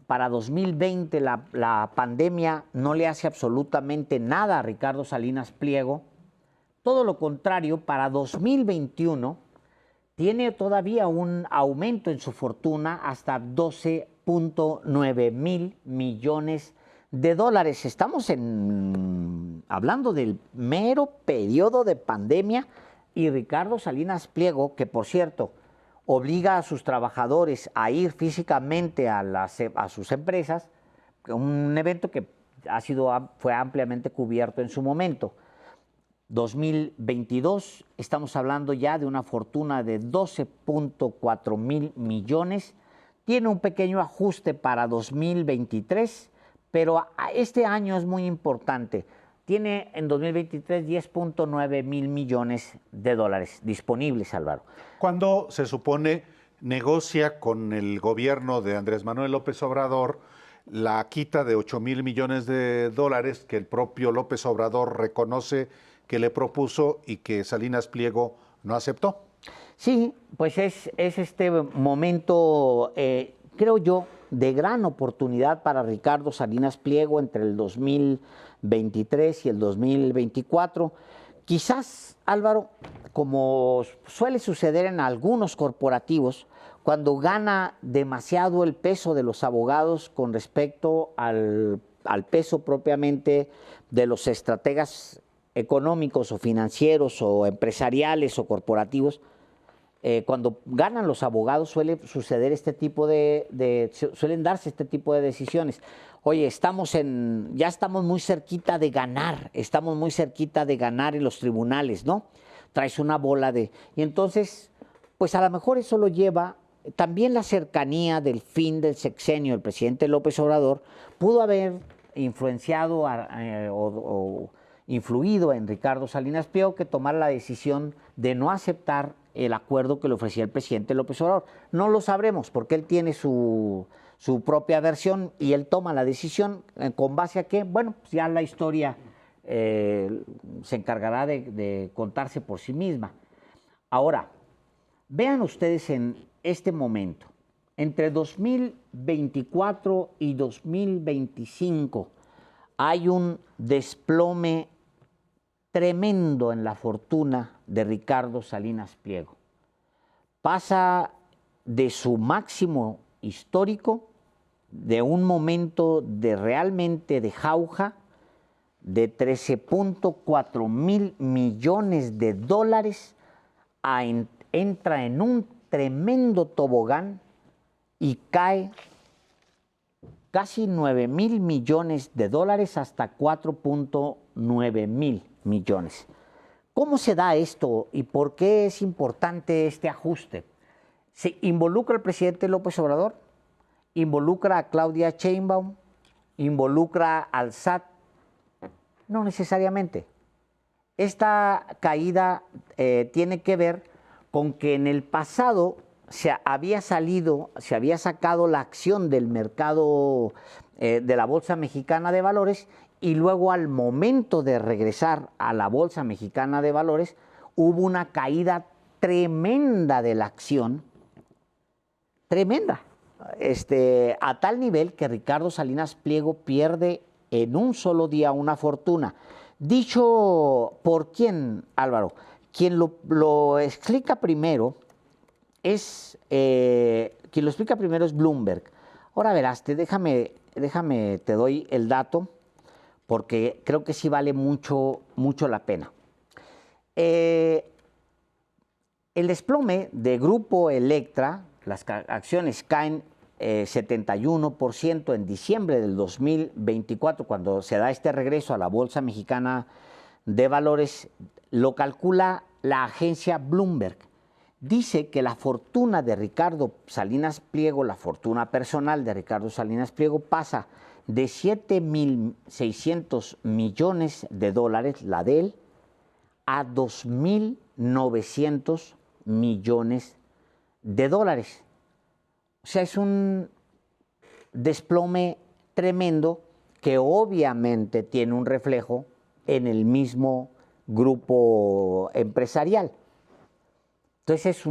B: Para 2020 la pandemia no le hace absolutamente nada a Ricardo Salinas Pliego. Todo lo contrario, para 2021 tiene todavía un aumento en su fortuna hasta 12.9 mil millones de dólares. Estamos hablando del mero periodo de pandemia, y Ricardo Salinas Pliego, que por cierto obliga a sus trabajadores a ir físicamente a sus empresas, un evento que fue ampliamente cubierto en su momento. 2022, estamos hablando ya de una fortuna de 12.4 mil millones. Tiene un pequeño ajuste para 2023, pero este año es muy importante. Tiene en 2023 10.9 mil millones de dólares disponibles, Álvaro.
A: Cuando se supone negocia con el gobierno de Andrés Manuel López Obrador la quita de 8 mil millones de dólares que el propio López Obrador reconoce que le propuso y que Salinas Pliego no aceptó.
B: Sí, pues es este momento, creo yo, de gran oportunidad para Ricardo Salinas Pliego entre el 2023 y el 2024. Quizás, Álvaro, como suele suceder en algunos corporativos, cuando gana demasiado el peso de los abogados con respecto al peso propiamente de los estrategas económicos o financieros o empresariales o corporativos, cuando ganan los abogados suele suceder suelen darse este tipo de decisiones. Oye, ya estamos muy cerquita de ganar, en los tribunales, ¿no? Traes una bola y entonces, pues a lo mejor eso lo lleva también la cercanía del fin del sexenio del presidente López Obrador pudo haber influenciado o influido en Ricardo Salinas Pliego que tomara la decisión de no aceptar el acuerdo que le ofrecía el presidente López Obrador. No lo sabremos porque él tiene su propia versión y él toma la decisión con base a que, bueno, pues ya la historia se encargará de contarse por sí misma. Ahora, vean ustedes en este momento, entre 2024 y 2025 hay un desplome tremendo en la fortuna de Ricardo Salinas Pliego. Pasa de su máximo histórico, de un momento realmente de jauja, de 13.4 mil millones de dólares, entra en un tremendo tobogán y cae casi 9 mil millones de dólares hasta 4.9 mil millones. ¿Cómo se da esto y por qué es importante este ajuste? ¿Se involucra al presidente López Obrador? ¿Involucra a Claudia Sheinbaum? ¿Involucra al SAT? No necesariamente. Esta caída tiene que ver con que en el pasado se había sacado la acción del mercado de la Bolsa Mexicana de Valores y luego al momento de regresar a la Bolsa Mexicana de Valores hubo una caída tremenda de la acción, tremenda, a tal nivel que Ricardo Salinas Pliego pierde en un solo día una fortuna. Dicho por quién, Álvaro, quien lo explica primero es Bloomberg. Ahora verás, déjame, te doy el dato, porque creo que sí vale mucho la pena. El desplome de Grupo Electra, las acciones caen 71% en diciembre del 2024, cuando se da este regreso a la Bolsa Mexicana de Valores, lo calcula la agencia Bloomberg. Dice que la fortuna de Ricardo Salinas Pliego, la fortuna personal de Ricardo Salinas Pliego, pasa de 7.600 millones de dólares, la de él, a 2.900 millones de dólares. O sea, es un desplome tremendo que obviamente tiene un reflejo en el mismo grupo empresarial. Entonces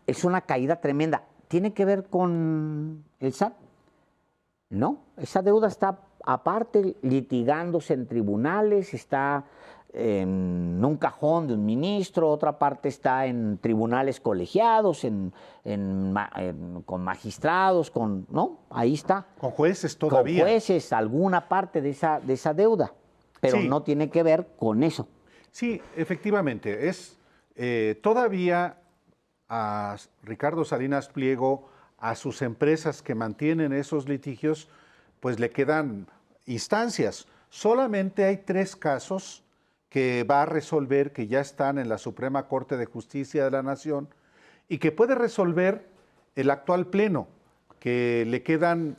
B: es una caída tremenda. ¿Tiene que ver con el SAT? No, esa deuda está aparte litigándose en tribunales, está en un cajón de un ministro, otra parte está en tribunales colegiados, con magistrados, ¿no? Ahí está.
A: Con jueces todavía.
B: Con jueces, alguna parte de esa deuda, pero
A: sí,
B: no tiene que ver con eso.
A: Sí, efectivamente, es todavía a Ricardo Salinas Pliego, a sus empresas que mantienen esos litigios, pues le quedan instancias. Solamente hay 3 casos que va a resolver, que ya están en la Suprema Corte de Justicia de la Nación y que puede resolver el actual Pleno, que le quedan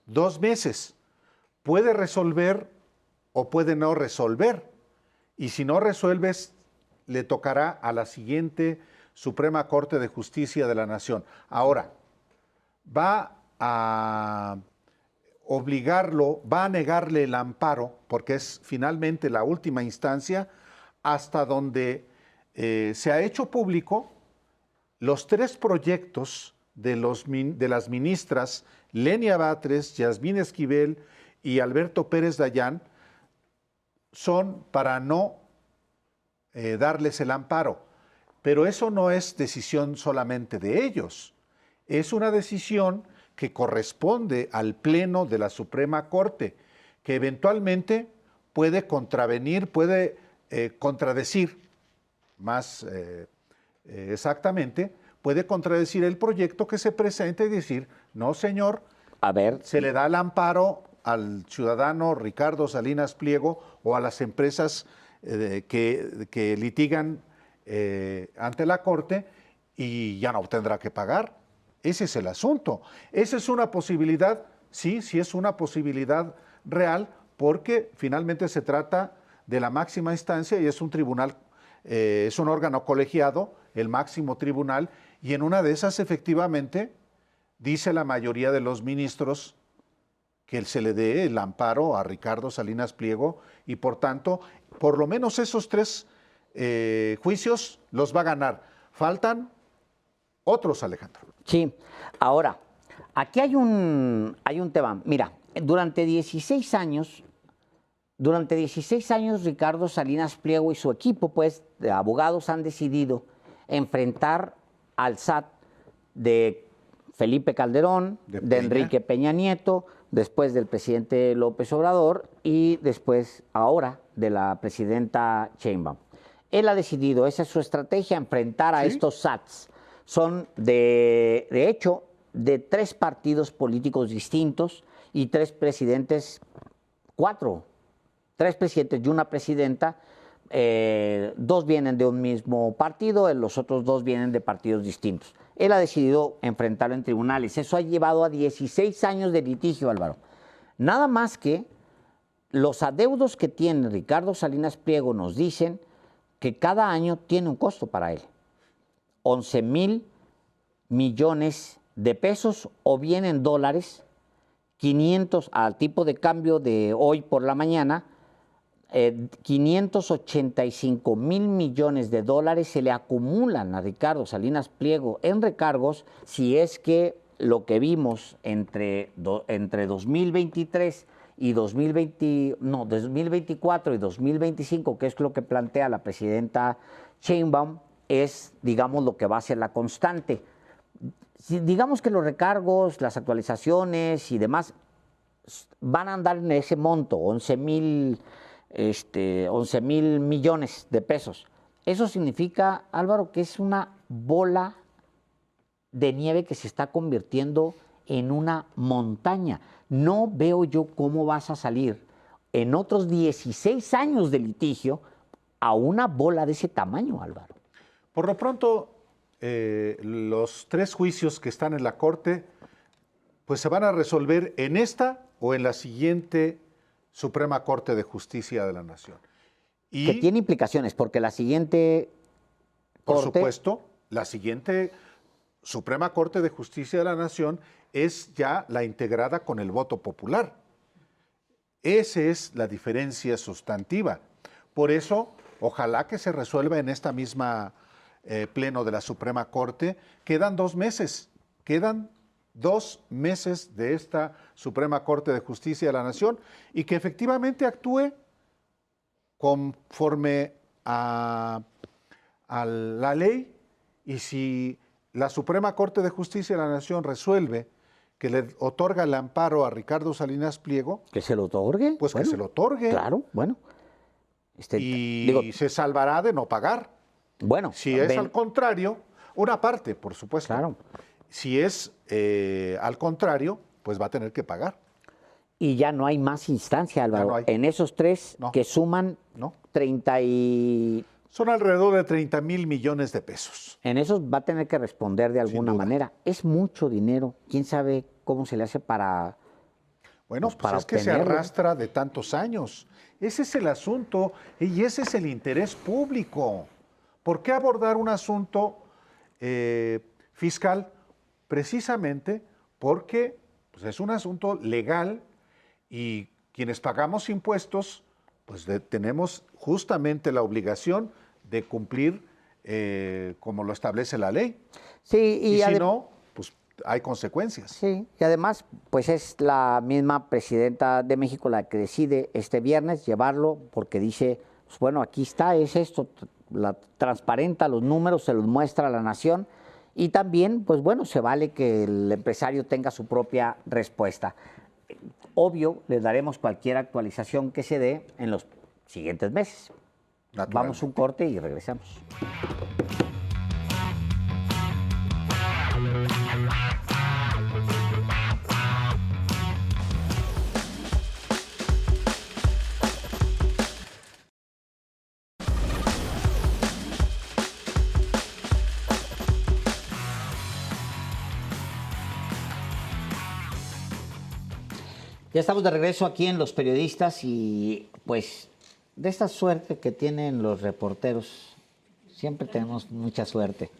A: 2 meses. Puede resolver o puede no resolver. Y si no resuelves, le tocará a la siguiente Suprema Corte de Justicia de la Nación. Ahora, va a obligarlo, va a negarle el amparo, porque es finalmente la última instancia, hasta donde se ha hecho público los 3 proyectos de las ministras Lenia Batres, Yasmín Esquivel y Alberto Pérez Dayán, son para no darles el amparo. Pero eso no es decisión solamente de ellos, es una decisión que corresponde al Pleno de la Suprema Corte, que eventualmente puede contravenir, puede contradecir, más exactamente, puede contradecir el proyecto que se presenta y decir, no señor, se le da el amparo al ciudadano Ricardo Salinas Pliego o a las empresas que litigan ante la Corte y ya no tendrá que pagar. Ese es el asunto. Esa es una posibilidad, sí es una posibilidad real, porque finalmente se trata de la máxima instancia y es un tribunal, es un órgano colegiado, el máximo tribunal, y en una de esas efectivamente dice la mayoría de los ministros que se le dé el amparo a Ricardo Salinas Pliego y por tanto, por lo menos esos 3 juicios los va a ganar. Faltan otros, Alejandro.
B: Sí, ahora, aquí hay un tema. Mira, durante 16 años Ricardo Salinas Pliego y su equipo, pues, de abogados han decidido enfrentar al SAT de Felipe Calderón, de Enrique Peña Nieto, después del presidente López Obrador y después, ahora, de la presidenta Sheinbaum. Él ha decidido, esa es su estrategia, enfrentar a estos SATs. Son, de hecho, de 3 partidos políticos distintos y 3 presidentes, 3 presidentes y una presidenta. 2 vienen de un mismo partido, los otros 2 vienen de partidos distintos. Él ha decidido enfrentarlo en tribunales. Eso ha llevado a 16 años de litigio, Álvaro. Nada más que los adeudos que tiene Ricardo Salinas Pliego nos dicen que cada año tiene un costo para él. 11,000 millones de pesos, o bien en dólares, 500 al tipo de cambio de hoy por la mañana, 585,000 millones de dólares se le acumulan a Ricardo Salinas Pliego en recargos, si es que lo que vimos entre 2023 y 2024 y 2025, que es lo que plantea la presidenta Sheinbaum, es, digamos, lo que va a ser la constante. Si digamos que los recargos, las actualizaciones y demás van a andar en ese monto, 11,000 millones de pesos. Eso significa, Álvaro, que es una bola de nieve que se está convirtiendo en una montaña. No veo yo cómo vas a salir en otros 16 años de litigio a una bola de ese tamaño, Álvaro.
A: Por lo pronto, los 3 juicios que están en la Corte, pues se van a resolver en esta o en la siguiente Suprema Corte de Justicia de la Nación. Y,
B: que tiene implicaciones, porque la siguiente
A: por
B: Corte...
A: supuesto, la siguiente Suprema Corte de Justicia de la Nación es ya la integrada con el voto popular. Esa es la diferencia sustantiva. Por eso, ojalá que se resuelva en esta misma pleno de la Suprema Corte. Quedan 2 meses, quedan 2 meses de esta Suprema Corte de Justicia de la Nación y que efectivamente actúe conforme a la ley, y si la Suprema Corte de Justicia de la Nación resuelve que le otorga el amparo a Ricardo Salinas Pliego,
B: que se lo otorgue.
A: Pues bueno, que se lo otorgue.
B: Claro, bueno.
A: Y se salvará de no pagar.
B: Bueno.
A: Si es al contrario, una parte, por supuesto.
B: Claro.
A: Si es al contrario, pues va a tener que pagar.
B: Y ya no hay más instancia, Álvaro.
A: No hay.
B: En esos 3 que suman 30 y...
A: Son alrededor de 30,000 millones de pesos.
B: En esos va a tener que responder de alguna manera. Es mucho dinero. ¿Quién sabe cómo se le hace para...
A: Bueno, pues es que se arrastra de tantos años. Ese es el asunto y ese es el interés público. ¿Por qué abordar un asunto fiscal? Precisamente porque pues, es un asunto legal y quienes pagamos impuestos, pues tenemos justamente la obligación de cumplir como lo establece la ley.
B: Sí,
A: y si no, pues hay consecuencias.
B: Sí, y además, pues es la misma presidenta de México la que decide este viernes llevarlo, porque dice, pues bueno, aquí está, es esto, la transparenta los números, se los muestra a la nación, y también, pues bueno, se vale que el empresario tenga su propia respuesta. Obvio, le daremos cualquier actualización que se dé en los siguientes meses. Vamos a un corte y regresamos. Ya estamos de regreso aquí en Los Periodistas y pues de esta suerte que tienen los reporteros, siempre tenemos mucha suerte.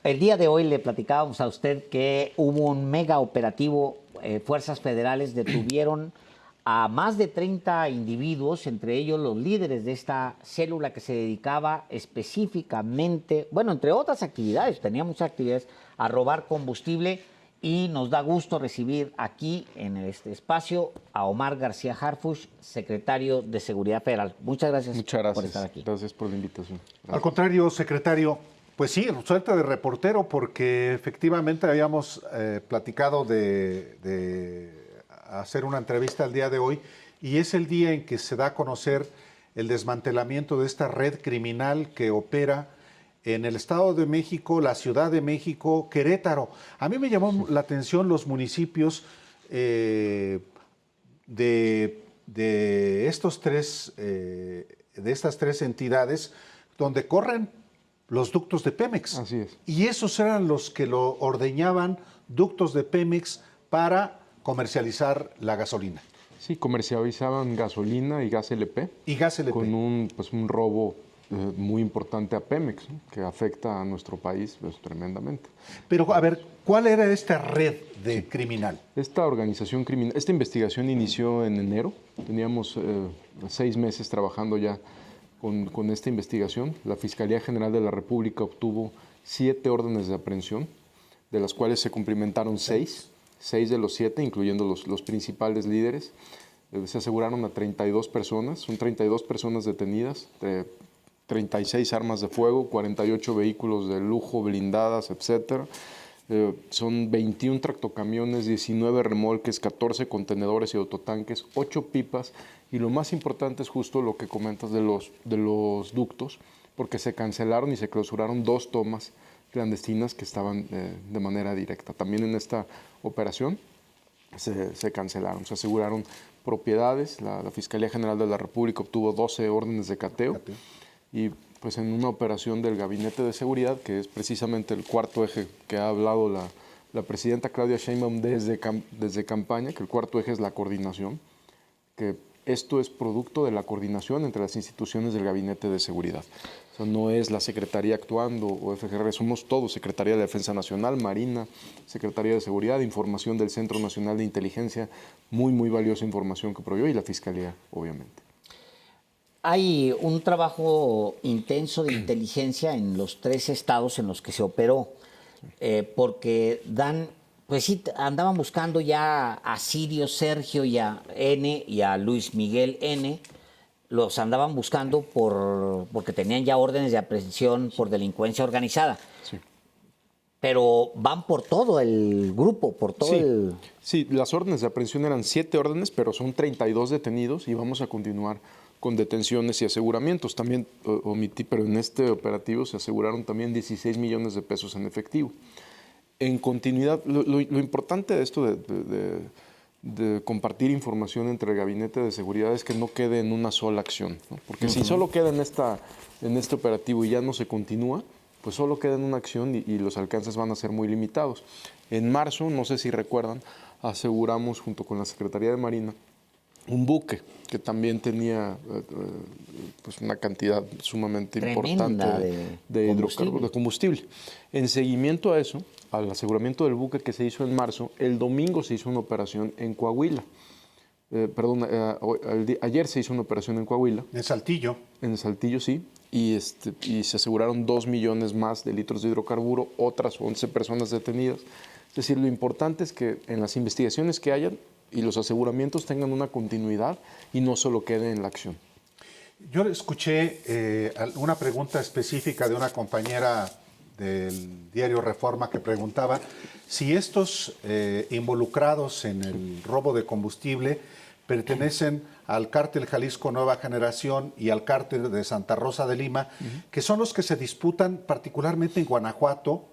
B: El día de hoy le platicábamos a usted que hubo un mega operativo, fuerzas federales detuvieron a más de 30 individuos, entre ellos los líderes de esta célula que se dedicaba específicamente, bueno, entre otras actividades, tenía muchas actividades, a robar combustible. Y nos da gusto recibir aquí en este espacio a Omar García Harfuch, secretario de Seguridad Federal. Muchas gracias por estar aquí.
G: Gracias por la invitación. Gracias.
A: Al contrario, secretario, pues sí, suerte de reportero, porque efectivamente habíamos platicado de hacer una entrevista el día de hoy, y es el día en que se da a conocer el desmantelamiento de esta red criminal que opera en el Estado de México, la Ciudad de México, Querétaro. A mí me llamó la atención los municipios de estas tres entidades donde corren los ductos de Pemex.
G: Así es.
A: Y esos eran los que lo ordeñaban, ductos de Pemex, para comercializar la gasolina.
G: Sí, comercializaban gasolina y gas LP.
A: Y gas LP.
G: Con un robo muy importante a Pemex, ¿no? Que afecta a nuestro país pues, tremendamente.
A: Pero, a ver, ¿cuál era esta red de criminal?
G: Esta organización criminal, esta investigación inició en enero. Teníamos 6 meses trabajando ya con esta investigación. La Fiscalía General de la República obtuvo 7 órdenes de aprehensión, de las cuales se cumplimentaron 6 de los 7, incluyendo los principales líderes. Se aseguraron a 32 personas, son 32 personas detenidas, 36 armas de fuego, 48 vehículos de lujo, blindadas, etcétera. Son 21 tractocamiones, 19 remolques, 14 contenedores y autotanques, 8 pipas, y lo más importante es justo lo que comentas de los ductos, porque se cancelaron y se clausuraron 2 tomas clandestinas que estaban de manera directa. También en esta operación se cancelaron, se aseguraron propiedades. La Fiscalía General de la República obtuvo 12 órdenes de cateo. Y pues en una operación del Gabinete de Seguridad, que es precisamente el cuarto eje que ha hablado la presidenta Claudia Sheinbaum desde campaña, que el cuarto eje es la coordinación, que esto es producto de la coordinación entre las instituciones del Gabinete de Seguridad. O sea, no es la Secretaría actuando o FGR, somos todos, Secretaría de Defensa Nacional, Marina, Secretaría de Seguridad, Información del Centro Nacional de Inteligencia, muy, muy valiosa información que proveyó, y la Fiscalía, obviamente.
B: Hay un trabajo intenso de inteligencia en los 3 estados en los que se operó, porque pues sí, andaban buscando ya a Sirio Sergio y a N y a Luis Miguel N. Los andaban buscando porque tenían ya órdenes de aprehensión por delincuencia organizada.
G: Sí.
B: Pero van por todo el grupo, por todo el...
G: Sí, las órdenes de aprehensión eran 7 órdenes, pero son 32 detenidos y vamos a continuar con detenciones y aseguramientos. También omití, pero en este operativo se aseguraron también 16 millones de pesos en efectivo. En continuidad, lo importante de esto de compartir información entre el Gabinete de Seguridad es que no quede en una sola acción, ¿no? Porque si solo queda en este operativo y ya no se continúa, pues solo queda en una acción y los alcances van a ser muy limitados. En marzo, no sé si recuerdan, aseguramos junto con la Secretaría de Marina un buque que también tenía pues una cantidad sumamente importante de combustible. En seguimiento a eso, al aseguramiento del buque que se hizo en marzo, el domingo se hizo una operación en Coahuila. Ayer se hizo una operación en Coahuila.
A: En Saltillo.
G: En Saltillo, sí. Y se aseguraron 2 millones más de litros de hidrocarburo, otras 11 personas detenidas. Es decir, lo importante es que en las investigaciones que hayan y los aseguramientos tengan una continuidad y no solo quede en la acción.
A: Yo escuché una pregunta específica de una compañera del diario Reforma que preguntaba si estos involucrados en el robo de combustible pertenecen al cártel Jalisco Nueva Generación y al cártel de Santa Rosa de Lima, que son los que se disputan particularmente en Guanajuato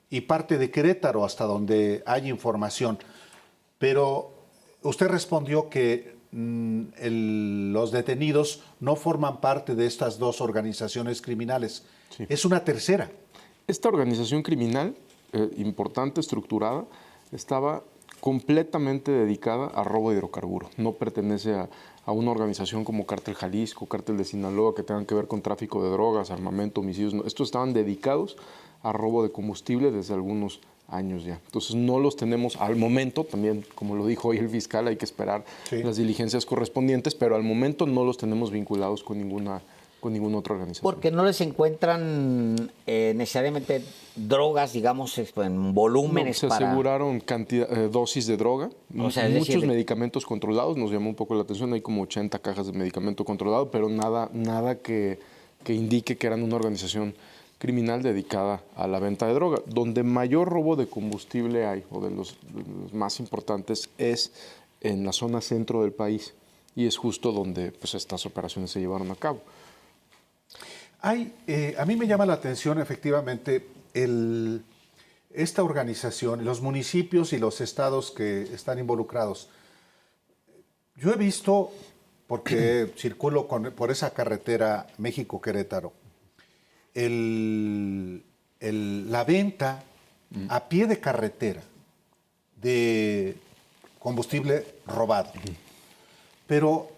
A: y parte de Querétaro, hasta donde hay información. Pero usted respondió que los detenidos no forman parte de estas 2 organizaciones criminales. Sí. Es una tercera.
G: Esta organización criminal, importante, estructurada, estaba completamente dedicada a robo de hidrocarburos. No pertenece a una organización como Cártel Jalisco, Cártel de Sinaloa, que tengan que ver con tráfico de drogas, armamento, homicidios. No. Estos estaban dedicados a robo de combustible desde algunos años ya. Entonces no los tenemos al momento, también como lo dijo hoy el fiscal, hay que esperar las diligencias correspondientes, pero al momento no los tenemos vinculados con ninguna otra organización.
B: Porque no les encuentran necesariamente drogas, digamos, en volúmenes
G: no, se aseguraron dosis de droga,
B: o sea,
G: muchos medicamentos controlados, nos llamó un poco la atención, hay como 80 cajas de medicamento controlado, pero nada que indique que eran una organización criminal dedicada a la venta de droga. Donde mayor robo de combustible hay, o de los más importantes, es en la zona centro del país, y es justo donde pues, estas operaciones se llevaron a cabo.
A: A mí me llama la atención efectivamente esta organización, los municipios y los estados que están involucrados. Yo he visto, porque circulo por esa carretera México-Querétaro, la venta a pie de carretera de combustible robado. Pero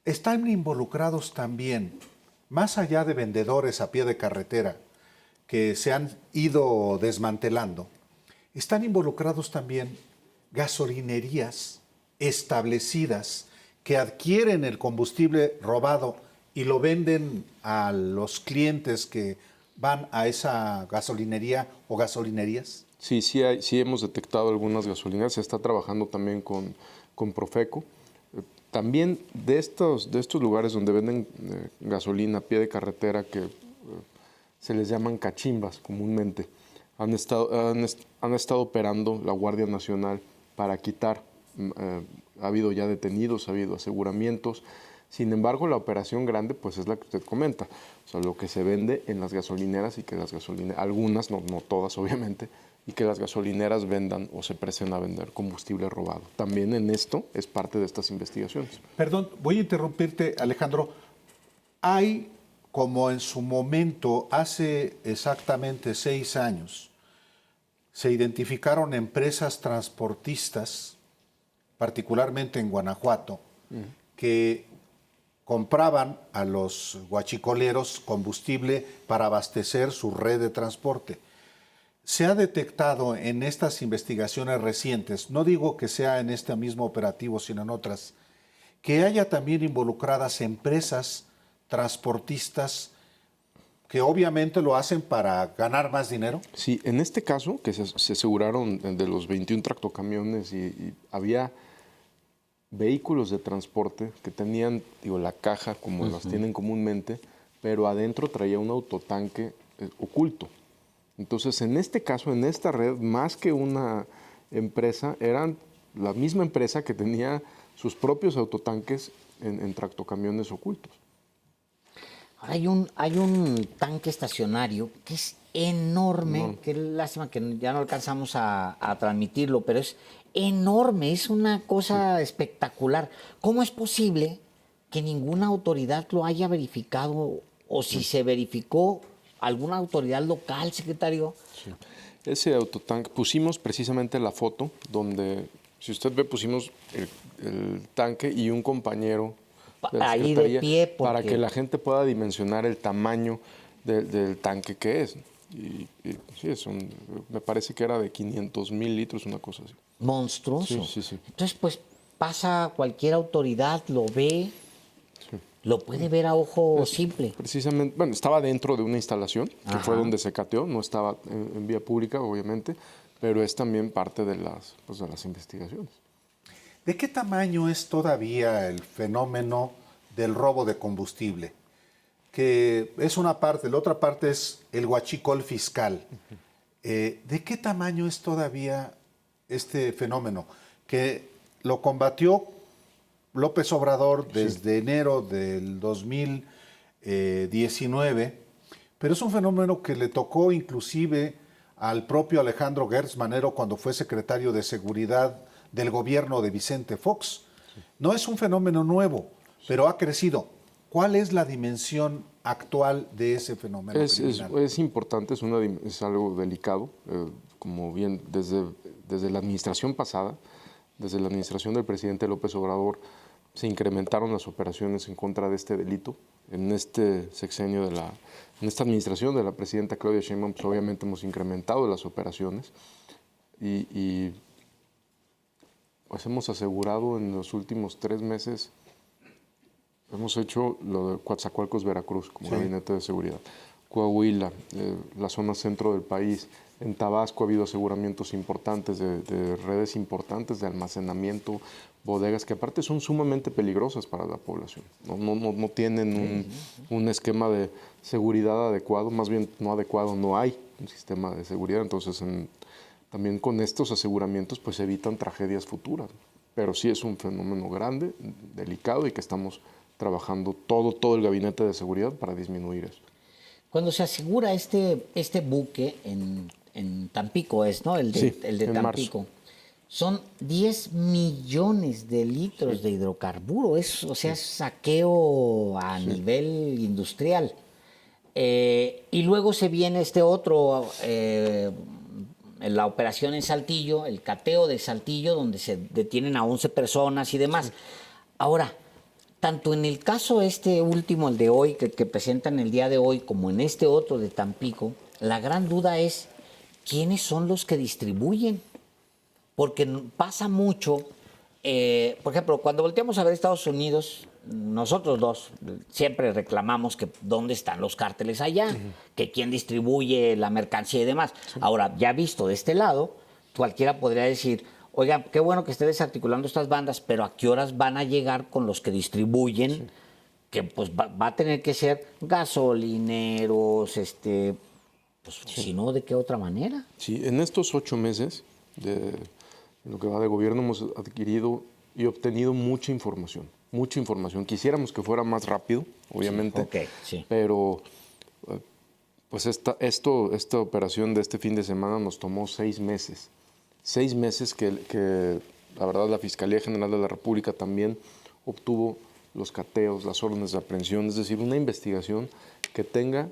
A: están involucrados también, más allá de vendedores a pie de carretera que se han ido desmantelando, están involucrados también gasolinerías establecidas que adquieren el combustible robado y lo venden a los clientes que van a esa gasolinería o gasolinerías.
G: Sí hemos detectado algunas gasolineras, se está trabajando también con Profeco. También de estos lugares donde venden gasolina a pie de carretera, que se les llaman cachimbas comúnmente, han estado operando la Guardia Nacional para quitar. Ha habido ya detenidos, ha habido aseguramientos. Sin embargo, la operación grande pues es la que usted comenta, o sea, lo que se vende en las gasolineras, y que las gasolineras, algunas, no todas obviamente, y que las gasolineras vendan o se presen a vender combustible robado. También en esto es parte de estas investigaciones.
A: Perdón, voy a interrumpirte, Alejandro. Hay, como en su momento, hace exactamente 6 años, se identificaron empresas transportistas, particularmente en Guanajuato, que compraban a los guachicoleros combustible para abastecer su red de transporte. Se ha detectado en estas investigaciones recientes, no digo que sea en este mismo operativo, sino en otras, que haya también involucradas empresas transportistas que obviamente lo hacen para ganar más dinero.
G: Sí, en este caso, que se aseguraron de los 21 tractocamiones y había vehículos de transporte que tenían, la caja como las tienen comúnmente, pero adentro traía un autotanque oculto. Entonces, en este caso, en esta red, más que una empresa, eran la misma empresa que tenía sus propios autotanques en tractocamiones ocultos.
B: Ahora hay un tanque estacionario que es enorme, qué lástima que ya no alcanzamos a transmitirlo, pero es enorme, es una cosa espectacular. ¿Cómo es posible que ninguna autoridad lo haya verificado, o si se verificó, alguna autoridad local, secretario?
G: Sí. Ese autotanque, pusimos precisamente la foto donde, si usted ve, pusimos el tanque y un compañero de la
B: ahí de pie,
G: para que la gente pueda dimensionar el tamaño del tanque que es. Y sí, me parece que era de 500,000 litros, una cosa así.
B: Monstruoso.
G: Sí.
B: Entonces, pues pasa cualquier autoridad, lo ve, lo puede ver a ojo simple.
G: Precisamente, bueno, estaba dentro de una instalación, que fue donde se cateó, no estaba en vía pública, obviamente, pero es también parte de las investigaciones.
A: ¿De qué tamaño es todavía el fenómeno del robo de combustible? Que es una parte, la otra parte es el huachicol fiscal. ¿De qué tamaño es todavía este fenómeno? Que lo combatió López Obrador desde enero del 2019, pero es un fenómeno que le tocó inclusive al propio Alejandro Gertz Manero cuando fue secretario de Seguridad del gobierno de Vicente Fox. No es un fenómeno nuevo, pero ha crecido. ¿Cuál es la dimensión actual de ese fenómeno criminal?
G: Es importante, es algo delicado. como bien, desde la administración pasada, desde la administración del presidente López Obrador, se incrementaron las operaciones en contra de este delito. En este sexenio en esta administración de la presidenta Claudia Sheinbaum, pues obviamente hemos incrementado las operaciones y pues hemos asegurado en los últimos 3 meses, hemos hecho lo de Coatzacoalcos, Veracruz, como gabinete de seguridad. Coahuila, la zona centro del país. En Tabasco ha habido aseguramientos importantes de redes importantes de almacenamiento, bodegas que aparte son sumamente peligrosas para la población. No tienen un esquema de seguridad adecuado, más bien no adecuado, no hay un sistema de seguridad. Entonces, también con estos aseguramientos pues evitan tragedias futuras. Pero sí es un fenómeno grande, delicado y que estamos trabajando todo el gabinete de seguridad para disminuir eso.
B: Cuando se asegura este buque en Tampico, ¿no? El de Tampico. Marzo. Son 10 millones de litros de hidrocarburo. Es saqueo a nivel industrial. Y luego se viene este otro, la operación en Saltillo, el cateo de Saltillo, donde se detienen a 11 personas y demás. Ahora, tanto en el caso último, el de hoy, que presentan el día de hoy, como en este otro de Tampico, la gran duda es quiénes son los que distribuyen. Porque pasa mucho, por ejemplo, cuando volteamos a ver Estados Unidos, nosotros dos siempre reclamamos que dónde están los cárteles allá, que quién distribuye la mercancía y demás. Ahora, ya visto de este lado, cualquiera podría decir, oigan, qué bueno que esté desarticulando estas bandas, pero ¿a qué horas van a llegar con los que distribuyen? Que pues va a tener que ser gasolineros, si no, ¿de qué otra manera?
G: Sí, en estos 8 meses de lo que va de gobierno hemos adquirido y obtenido mucha información. Quisiéramos que fuera más rápido, obviamente, pero pues esta operación de este fin de semana nos tomó 6 meses. 6 meses que la verdad la Fiscalía General de la República también obtuvo los cateos, las órdenes de aprehensión, es decir, una investigación que tenga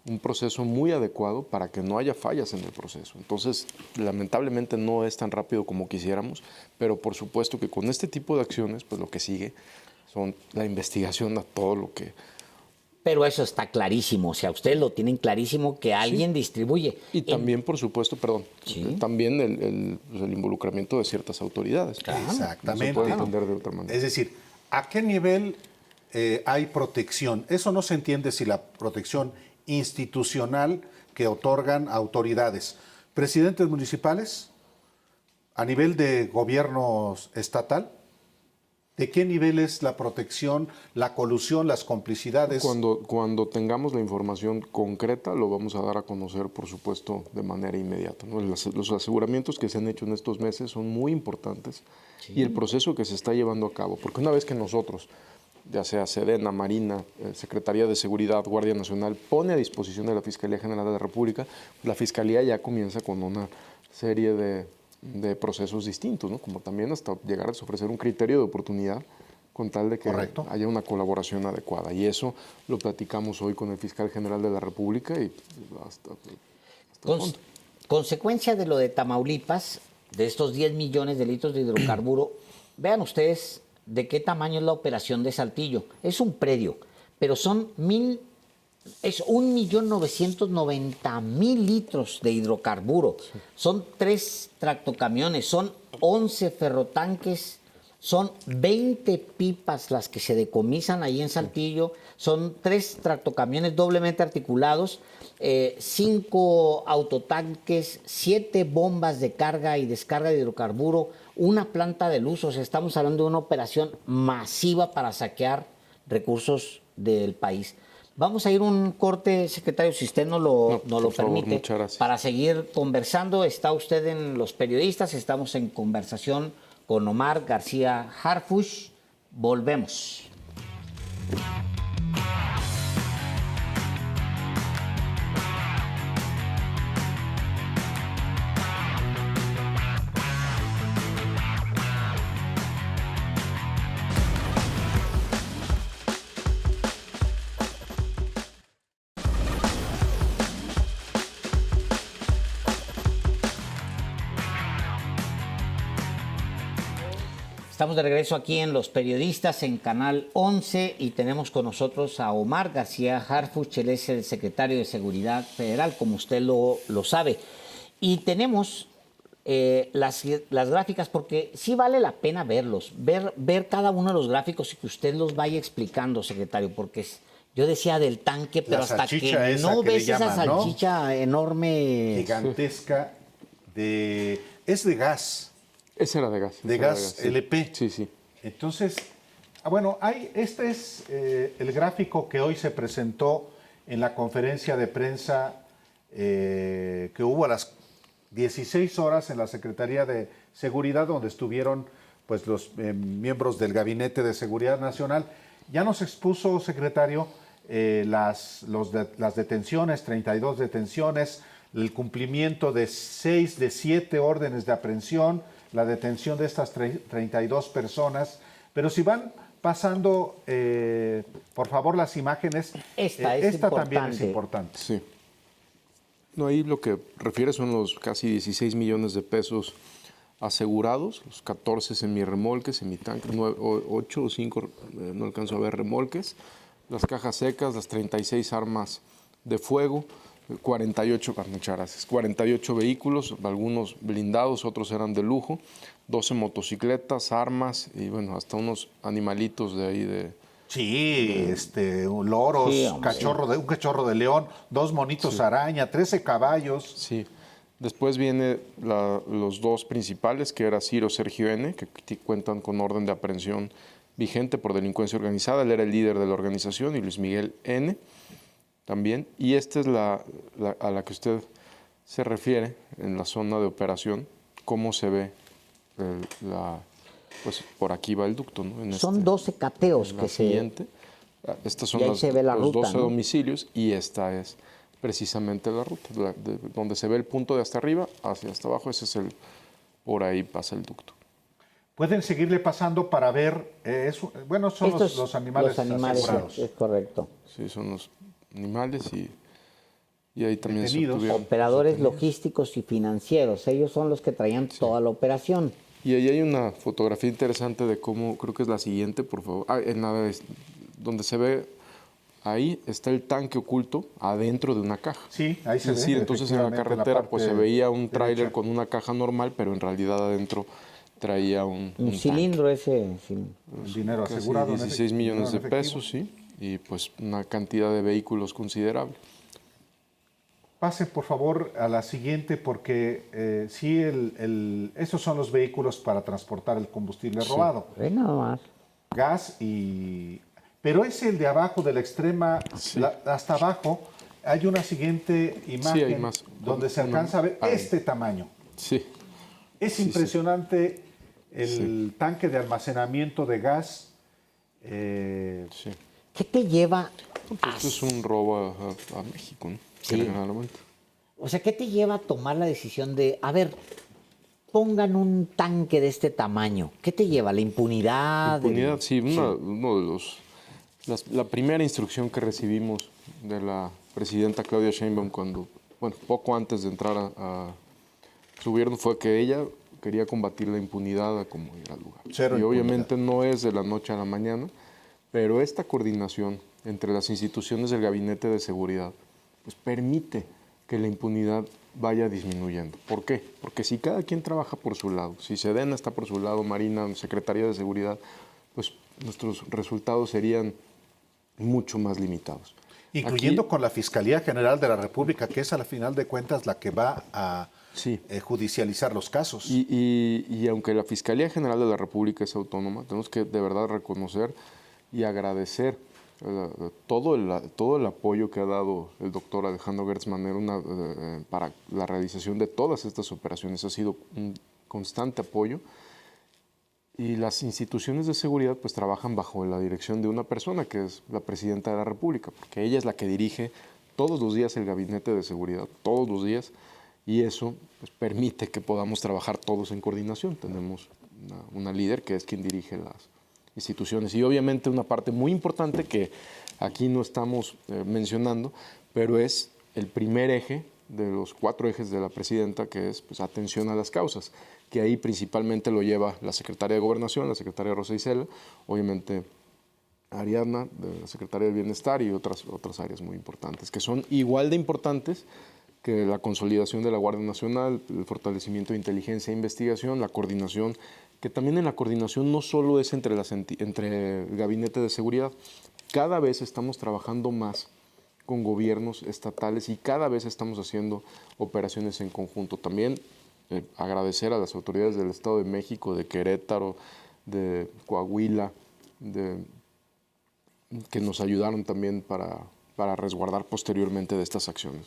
G: un proceso muy adecuado para que no haya fallas en el proceso. Entonces, lamentablemente no es tan rápido como quisiéramos, pero por supuesto que con este tipo de acciones, pues lo que sigue son la investigación a todo lo que...
B: Pero eso está clarísimo, o sea, ustedes lo tienen clarísimo que alguien distribuye.
G: Y también, por supuesto, también el involucramiento de ciertas autoridades.
A: Claro. Exactamente.
G: No se puede entender de otra manera.
A: Es decir, ¿a qué nivel hay protección? Eso no se entiende si la protección institucional que otorgan autoridades. ¿Presidentes municipales? ¿A nivel de gobierno estatal? ¿De qué nivel es la protección, la colusión, las complicidades?
G: Cuando tengamos la información concreta, lo vamos a dar a conocer, por supuesto, de manera inmediata, ¿no? Los aseguramientos que se han hecho en estos meses son muy importantes y el proceso que se está llevando a cabo, porque una vez que nosotros, ya sea Sedena, Marina, Secretaría de Seguridad, Guardia Nacional, pone a disposición de la Fiscalía General de la República, la Fiscalía ya comienza con una serie de procesos distintos, ¿no? Como también hasta llegar a ofrecer un criterio de oportunidad con tal de que haya una colaboración adecuada. Y eso lo platicamos hoy con el Fiscal General de la República y hasta
B: consecuencia de lo de Tamaulipas, de estos 10 millones de litros de hidrocarburo, vean ustedes de qué tamaño es la operación de Saltillo. Es un predio, pero son 1.990.000 litros de hidrocarburo. Sí. Son 3 tractocamiones, son 11 ferrotanques, son 20 pipas las que se decomisan ahí en Saltillo, son 3 tractocamiones doblemente articulados, 5 autotanques, 7 bombas de carga y descarga de hidrocarburo, una planta de luz. O sea, estamos hablando de una operación masiva para saquear recursos del país. Vamos a ir un corte, secretario, si usted nos lo permite, para seguir conversando. Está usted en Los Periodistas, estamos en conversación con Omar García Harfuch. Volvemos. Estamos de regreso aquí en Los Periodistas en Canal 11 y tenemos con nosotros a Omar García Harfuch, él es el secretario de Seguridad Federal, como usted lo sabe. Y tenemos las gráficas, porque sí vale la pena verlos, ver cada uno de los gráficos y que usted los vaya explicando, secretario, porque yo decía del tanque, pero hasta que no ves esa salchicha enorme.
A: Gigantesca, es de gas.
G: Ese era de gas.
A: De gas
G: sí.
A: LP.
G: Sí, sí.
A: Entonces, bueno, este es el gráfico que hoy se presentó en la conferencia de prensa que hubo a las 16 horas en la Secretaría de Seguridad, donde estuvieron pues, los miembros del Gabinete de Seguridad Nacional. Ya nos expuso, secretario, las detenciones, 32 detenciones, el cumplimiento de 6 de 7 órdenes de aprehensión, la detención de estas 32 personas. Pero si van pasando, por favor, las imágenes, esta también es importante.
G: Sí. No, ahí lo que refiere son los casi 16 millones de pesos asegurados, los 14 semirremolques, semitanques, 8 o 5, no alcanzo a ver remolques, las cajas secas, las 36 armas de fuego, 48 vehículos, algunos blindados, otros eran de lujo, 12 motocicletas, armas y bueno, hasta unos animalitos de ahí de...
A: Sí, loros,
G: sí,
A: un cachorro de león, 2 monitos araña, 13 caballos.
G: Sí. Después viene los 2 principales, que era Ciro Sergio N., que cuentan con orden de aprehensión vigente por delincuencia organizada. Él era el líder de la organización, y Luis Miguel N. también. Y esta es a la que usted se refiere en la zona de operación, cómo se ve pues por aquí va el ducto, ¿no?
B: Son 12 cateos que
G: siguiente. Estas son
B: los ruta,
G: 12 domicilios y esta es precisamente la ruta, donde se ve el punto de hasta arriba hacia hasta abajo, por ahí pasa el ducto.
A: Pueden seguirle pasando para ver, son los animales asegurados.
B: Es correcto.
G: Sí, son los animales y ahí también
B: operadores logísticos y financieros, ellos son los que traían toda la operación.
G: Y ahí hay una fotografía interesante de cómo, creo que es la siguiente, por favor, donde se ve, ahí está el tanque oculto adentro de una caja.
A: Sí, ahí se ve.
G: Es decir, entonces en la carretera pues se veía un tráiler con una caja normal, pero en realidad adentro traía un
B: cilindro
G: tanque.
A: El dinero asegurado.
G: 16 millones de pesos, sí, y pues una cantidad de vehículos considerable.
A: Pase, por favor, a la siguiente, porque esos son los vehículos para transportar el combustible robado.
B: Nada más.
A: Gas pero es el de abajo, de la extrema, hasta abajo, hay una siguiente imagen donde se alcanza a ver este tamaño.
G: Sí.
A: Es impresionante el tanque de almacenamiento de gas.
B: ¿Qué te lleva?
G: Esto es un robo a México, ¿no?
B: Sí. O sea, ¿qué te lleva a tomar la decisión de, pongan un tanque de este tamaño? ¿Qué te lleva? ¿La impunidad?
G: Sí. La primera instrucción que recibimos de la presidenta Claudia Sheinbaum poco antes de entrar a su gobierno fue que ella quería combatir la impunidad a como ir al lugar. Y obviamente no es de la noche a la mañana, pero esta coordinación entre las instituciones del Gabinete de Seguridad pues permite que la impunidad vaya disminuyendo. ¿Por qué? Porque si cada quien trabaja por su lado, si Sedena está por su lado, Marina, Secretaría de Seguridad, pues nuestros resultados serían mucho más limitados.
A: Incluyendo con la Fiscalía General de la República, que es a la final de cuentas la que va a judicializar los casos.
G: Y aunque la Fiscalía General de la República es autónoma, tenemos que de verdad reconocer y agradecer todo el apoyo que ha dado el doctor Alejandro Gertz Manero para la realización de todas estas operaciones. Ha sido un constante apoyo. Y las instituciones de seguridad pues trabajan bajo la dirección de una persona que es la Presidenta de la República, porque ella es la que dirige todos los días el Gabinete de Seguridad, todos los días, y eso pues, permite que podamos trabajar todos en coordinación. Tenemos una líder que es quien dirige las instituciones. Y obviamente una parte muy importante que aquí no estamos mencionando, pero es el primer eje de los 4 ejes de la presidenta, que es pues, atención a las causas, que ahí principalmente lo lleva la secretaria de Gobernación, la secretaria Rosa Isela, obviamente Ariadna, de la secretaria de Bienestar y otras áreas muy importantes, que son igual de importantes que la consolidación de la Guardia Nacional, el fortalecimiento de inteligencia e investigación, la coordinación, que también en la coordinación no solo es entre el Gabinete de Seguridad, cada vez estamos trabajando más con gobiernos estatales y cada vez estamos haciendo operaciones en conjunto. También agradecer a las autoridades del Estado de México, de Querétaro, de Coahuila, que nos ayudaron también para resguardar posteriormente de estas acciones.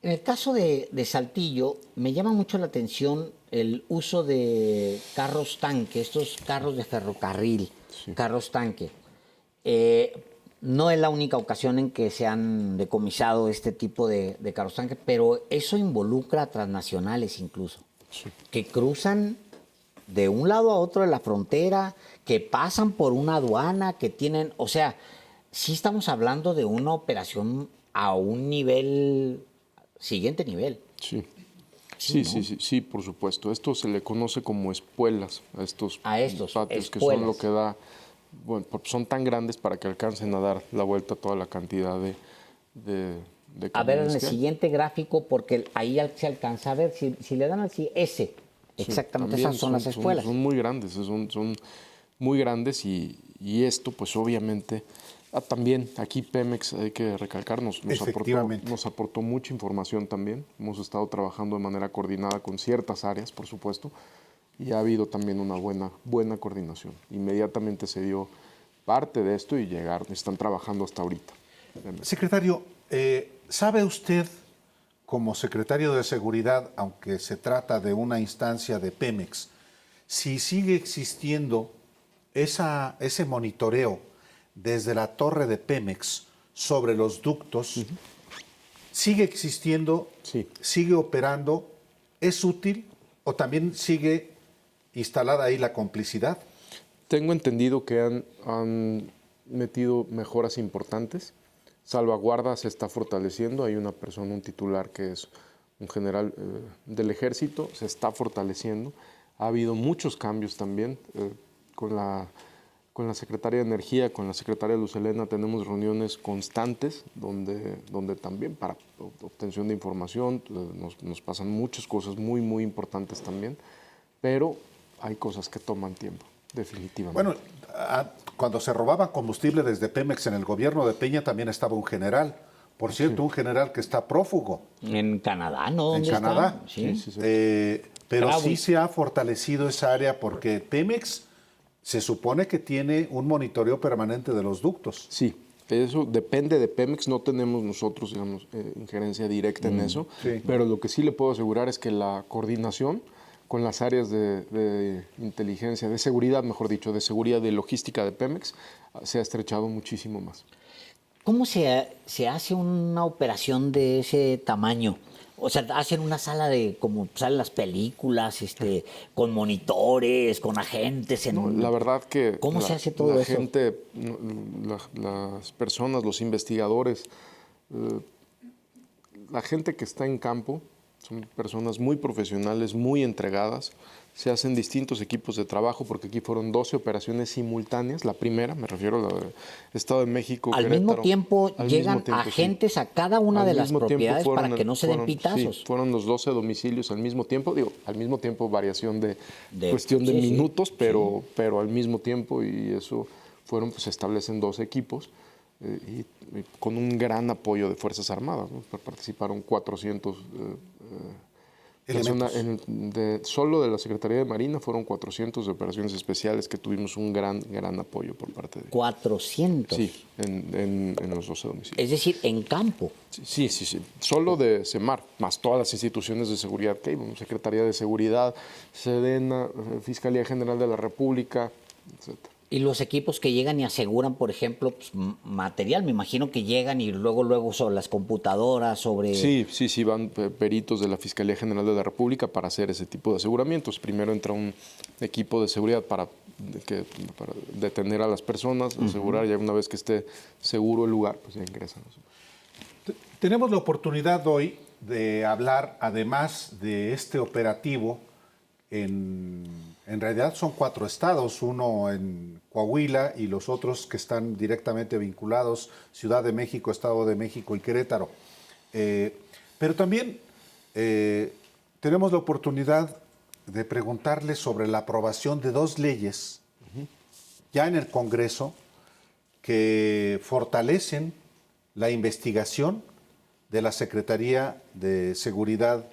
B: En el caso de Saltillo, me llama mucho la atención el uso de carros tanque, estos carros de ferrocarril,
G: Sí.
B: carros tanque. No es la única ocasión en que se han decomisado este tipo de carros tanque, pero eso involucra a transnacionales incluso, que cruzan de un lado a otro de la frontera, que pasan por una aduana, que tienen, o sea, sí estamos hablando de una operación a un nivel, siguiente nivel.
G: Sí.
B: Sí,
G: Sí,
B: ¿no?
G: sí, por supuesto. Esto se le conoce como espuelas, a estos patios
B: espuelas.
G: que son lo que da, bueno, son tan grandes para que alcancen a dar la vuelta a toda la cantidad de
B: A ver, en
G: camiones
B: el
G: que hay.
B: siguiente gráfico, porque ahí se alcanza a ver, si le dan así, ese,
G: Sí,
B: exactamente
G: también
B: esas son las espuelas.
G: Son muy grandes, son muy grandes y esto pues obviamente, también aquí Pemex, hay que recalcar, nos aportó mucha información también. Hemos estado trabajando de manera coordinada con ciertas áreas, por supuesto, y ha habido también una buena coordinación. Inmediatamente se dio parte de esto y están trabajando hasta ahorita.
A: Secretario, ¿sabe usted, como secretario de Seguridad, aunque se trata de una instancia de Pemex, si sigue existiendo ese monitoreo desde la torre de Pemex sobre los ductos? ¿Sigue existiendo?
G: Sí.
A: ¿Sigue operando? ¿Es útil o también sigue instalada ahí la complicidad?
G: Tengo entendido que han metido mejoras importantes. Salvaguarda se está fortaleciendo. Hay una persona, un titular que es un general del Ejército, se está fortaleciendo. Ha habido muchos cambios también. Con la Secretaria de Energía, con la Secretaria Luz Helena, tenemos reuniones constantes donde también para obtención de información nos pasan muchas cosas muy importantes también, pero hay cosas que toman tiempo, definitivamente.
A: Bueno, cuando se robaba combustible desde Pemex en el gobierno de Peña también estaba un general. Por cierto, un general que está prófugo.
B: En Canadá, ¿no?
A: En
B: ¿Dónde
A: Canadá.
B: está? Sí.
A: Pero
B: Bravo.
A: sí se ha fortalecido esa área porque Pemex se supone que tiene un monitoreo permanente de los ductos.
G: Sí, eso depende de Pemex, no tenemos nosotros, digamos, injerencia directa en eso,
A: sí.
G: Pero lo que sí le puedo asegurar es que la coordinación con las áreas de inteligencia, de seguridad, mejor dicho, de seguridad y logística de Pemex, se ha estrechado muchísimo más.
B: ¿Cómo se hace una operación de ese tamaño? O sea, hacen una sala de, como salen las películas, con monitores, con agentes.
G: No, la verdad que
B: ¿Cómo se hace todo
G: la
B: eso?
G: gente, las personas, los investigadores, la gente que está en campo son personas muy profesionales, muy entregadas. Se hacen distintos equipos de trabajo porque aquí fueron 12 operaciones simultáneas. La primera, me refiero a la de Estado de México,
B: Al
G: Querétaro.
B: mismo tiempo
G: Al
B: llegan
G: mismo tiempo, sí.
B: agentes a cada una
G: Al
B: de las
G: mismo tiempo
B: propiedades para que no se den
G: fueron-
B: pitazos.
G: Sí, fueron los 12 domicilios al mismo tiempo. Digo, al mismo tiempo variación de cuestión de
B: sí, sí,
G: minutos, pero al mismo tiempo, y eso fueron, pues se establecen 12 equipos y con un gran apoyo de Fuerzas Armadas, ¿no? Participaron 400 personas, solo de la Secretaría de Marina fueron 400 de operaciones especiales que tuvimos un gran apoyo por parte de
B: 400.
G: Sí, en los 12 domicilios.
B: Es decir, en campo.
G: Sí. Solo de CEMAR, más todas las instituciones de seguridad que hay, Secretaría de Seguridad, Sedena, Fiscalía General de la República, etc.
B: Y los equipos que llegan y aseguran, por ejemplo, pues, material, me imagino que llegan y luego sobre las computadoras, sobre...
G: Sí, van peritos de la Fiscalía General de la República para hacer ese tipo de aseguramientos. Primero entra un equipo de seguridad para detener a las personas, asegurar, ya una vez que esté seguro el lugar, pues ya ingresan.
A: Tenemos la oportunidad hoy de hablar, además de este operativo, en realidad son 4 estados, uno en Coahuila y los otros que están directamente vinculados, Ciudad de México, Estado de México y Querétaro. Pero también tenemos la oportunidad de preguntarle sobre la aprobación de 2 leyes ya en el Congreso que fortalecen la investigación de la Secretaría de Seguridad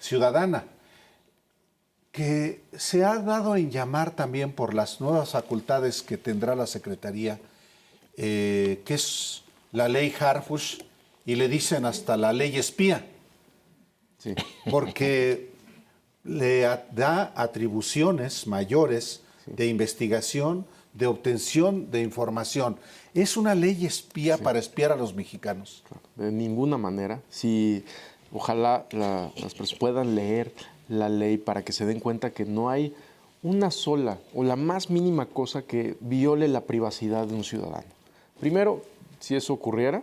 A: Ciudadana, que se ha dado en llamar también por las nuevas facultades que tendrá la Secretaría, que es la ley Harfuch, y le dicen hasta la ley espía,
G: Sí.
A: porque le da atribuciones mayores de investigación, de obtención de información. Es una ley espía para espiar a los mexicanos.
G: De ninguna manera. Si ojalá las personas puedan leer la ley para que se den cuenta que no hay una sola o la más mínima cosa que viole la privacidad de un ciudadano. Primero, si eso ocurriera,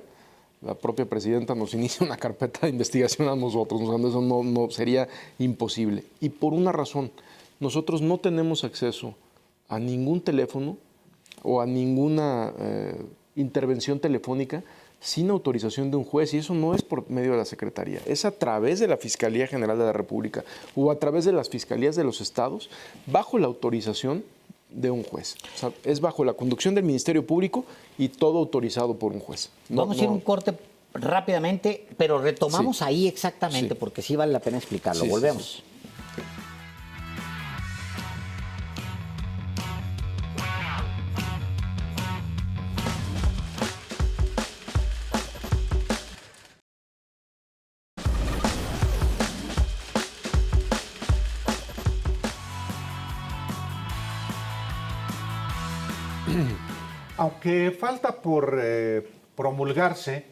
G: la propia presidenta nos inicia una carpeta de investigación a nosotros. Eso no sería imposible. Y por una razón, nosotros no tenemos acceso a ningún teléfono o a ninguna intervención telefónica sin autorización de un juez, y eso no es por medio de la Secretaría, es a través de la Fiscalía General de la República o a través de las fiscalías de los estados bajo la autorización de un juez. O sea, es bajo la conducción del Ministerio Público y todo autorizado por un juez.
B: Vamos a ir a un corte rápidamente, pero retomamos ahí exactamente,
G: Sí.
B: porque sí vale la pena explicarlo.
G: Sí, sí,
B: Volvemos.
G: sí.
A: Aunque falta por promulgarse,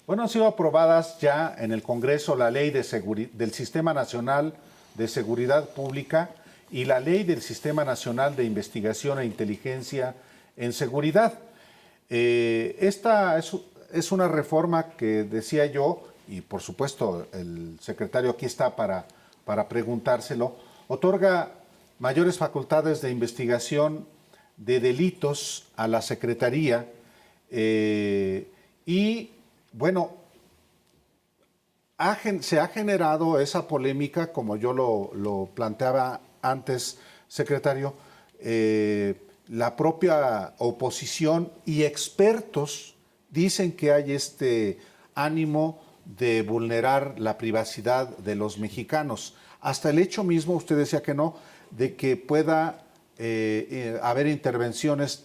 A: bueno, han sido aprobadas ya en el Congreso la ley del Sistema Nacional de Seguridad Pública y la ley del Sistema Nacional de Investigación e Inteligencia en Seguridad. Esta es una reforma que decía yo, y por supuesto el secretario aquí está para preguntárselo, otorga mayores facultades de investigación de delitos a la Secretaría y, bueno, se ha generado esa polémica, como yo lo planteaba antes, secretario, la propia oposición y expertos dicen que hay este ánimo de vulnerar la privacidad de los mexicanos. Hasta el hecho mismo, usted decía que no, de que pueda haber intervenciones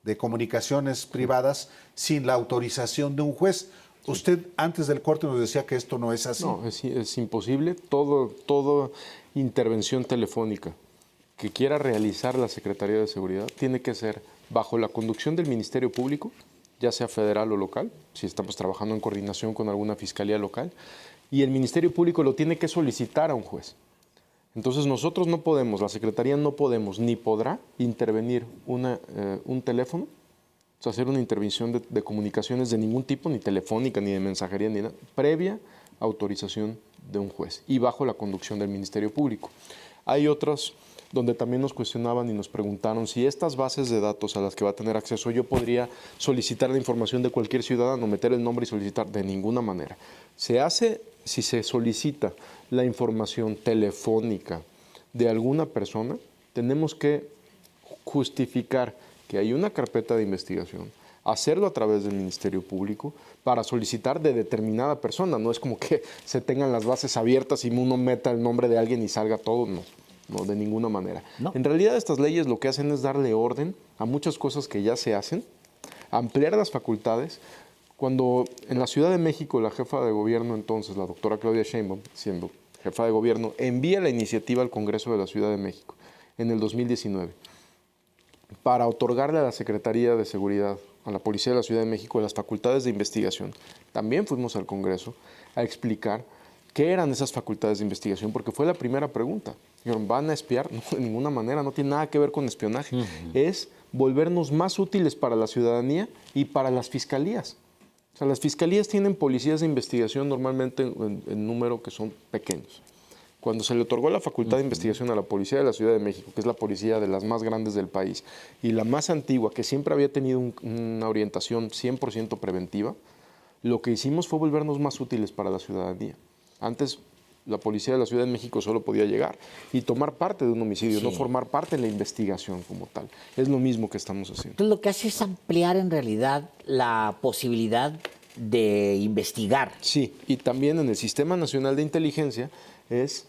A: de comunicaciones privadas sin la autorización de un juez. Usted antes del corte nos decía que esto no es así.
G: No, es imposible. Toda intervención telefónica que quiera realizar la Secretaría de Seguridad tiene que ser bajo la conducción del Ministerio Público, ya sea federal o local, si estamos trabajando en coordinación con alguna fiscalía local, y el Ministerio Público lo tiene que solicitar a un juez. Entonces nosotros no podemos, la Secretaría no podemos ni podrá intervenir un teléfono, o sea, hacer una intervención de comunicaciones de ningún tipo, ni telefónica, ni de mensajería, ni nada, previa autorización de un juez y bajo la conducción del Ministerio Público. Hay otras donde también nos cuestionaban y nos preguntaron si estas bases de datos a las que va a tener acceso yo podría solicitar la información de cualquier ciudadano, meter el nombre y solicitar, de ninguna manera. Se hace si se solicita la información telefónica de alguna persona, tenemos que justificar que hay una carpeta de investigación, hacerlo a través del Ministerio Público para solicitar de determinada persona. No es como que se tengan las bases abiertas y uno meta el nombre de alguien y salga todo, no, de ninguna manera.
B: No.
G: En realidad estas leyes lo que hacen es darle orden a muchas cosas que ya se hacen, ampliar las facultades. Cuando en la Ciudad de México la jefa de gobierno entonces, la doctora Claudia Sheinbaum, siendo jefa de gobierno, envía la iniciativa al Congreso de la Ciudad de México en el 2019 para otorgarle a la Secretaría de Seguridad, a la Policía de la Ciudad de México, las facultades de investigación. También fuimos al Congreso a explicar qué eran esas facultades de investigación, porque fue la primera pregunta. Dijeron, ¿van a espiar? No, de ninguna manera, no tiene nada que ver con espionaje. Es volvernos más útiles para la ciudadanía y para las fiscalías. O sea, las fiscalías tienen policías de investigación normalmente en número que son pequeños. Cuando se le otorgó la facultad de investigación a la Policía de la Ciudad de México, que es la policía de las más grandes del país, y la más antigua, que siempre había tenido una orientación 100% preventiva, lo que hicimos fue volvernos más útiles para la ciudadanía. Antes, la Policía de la Ciudad de México solo podía llegar y tomar parte de un homicidio, no formar parte de la investigación como tal. Es lo mismo que estamos haciendo.
B: Entonces lo que hace es ampliar en realidad la posibilidad de investigar.
G: Sí, y también en el Sistema Nacional de Inteligencia es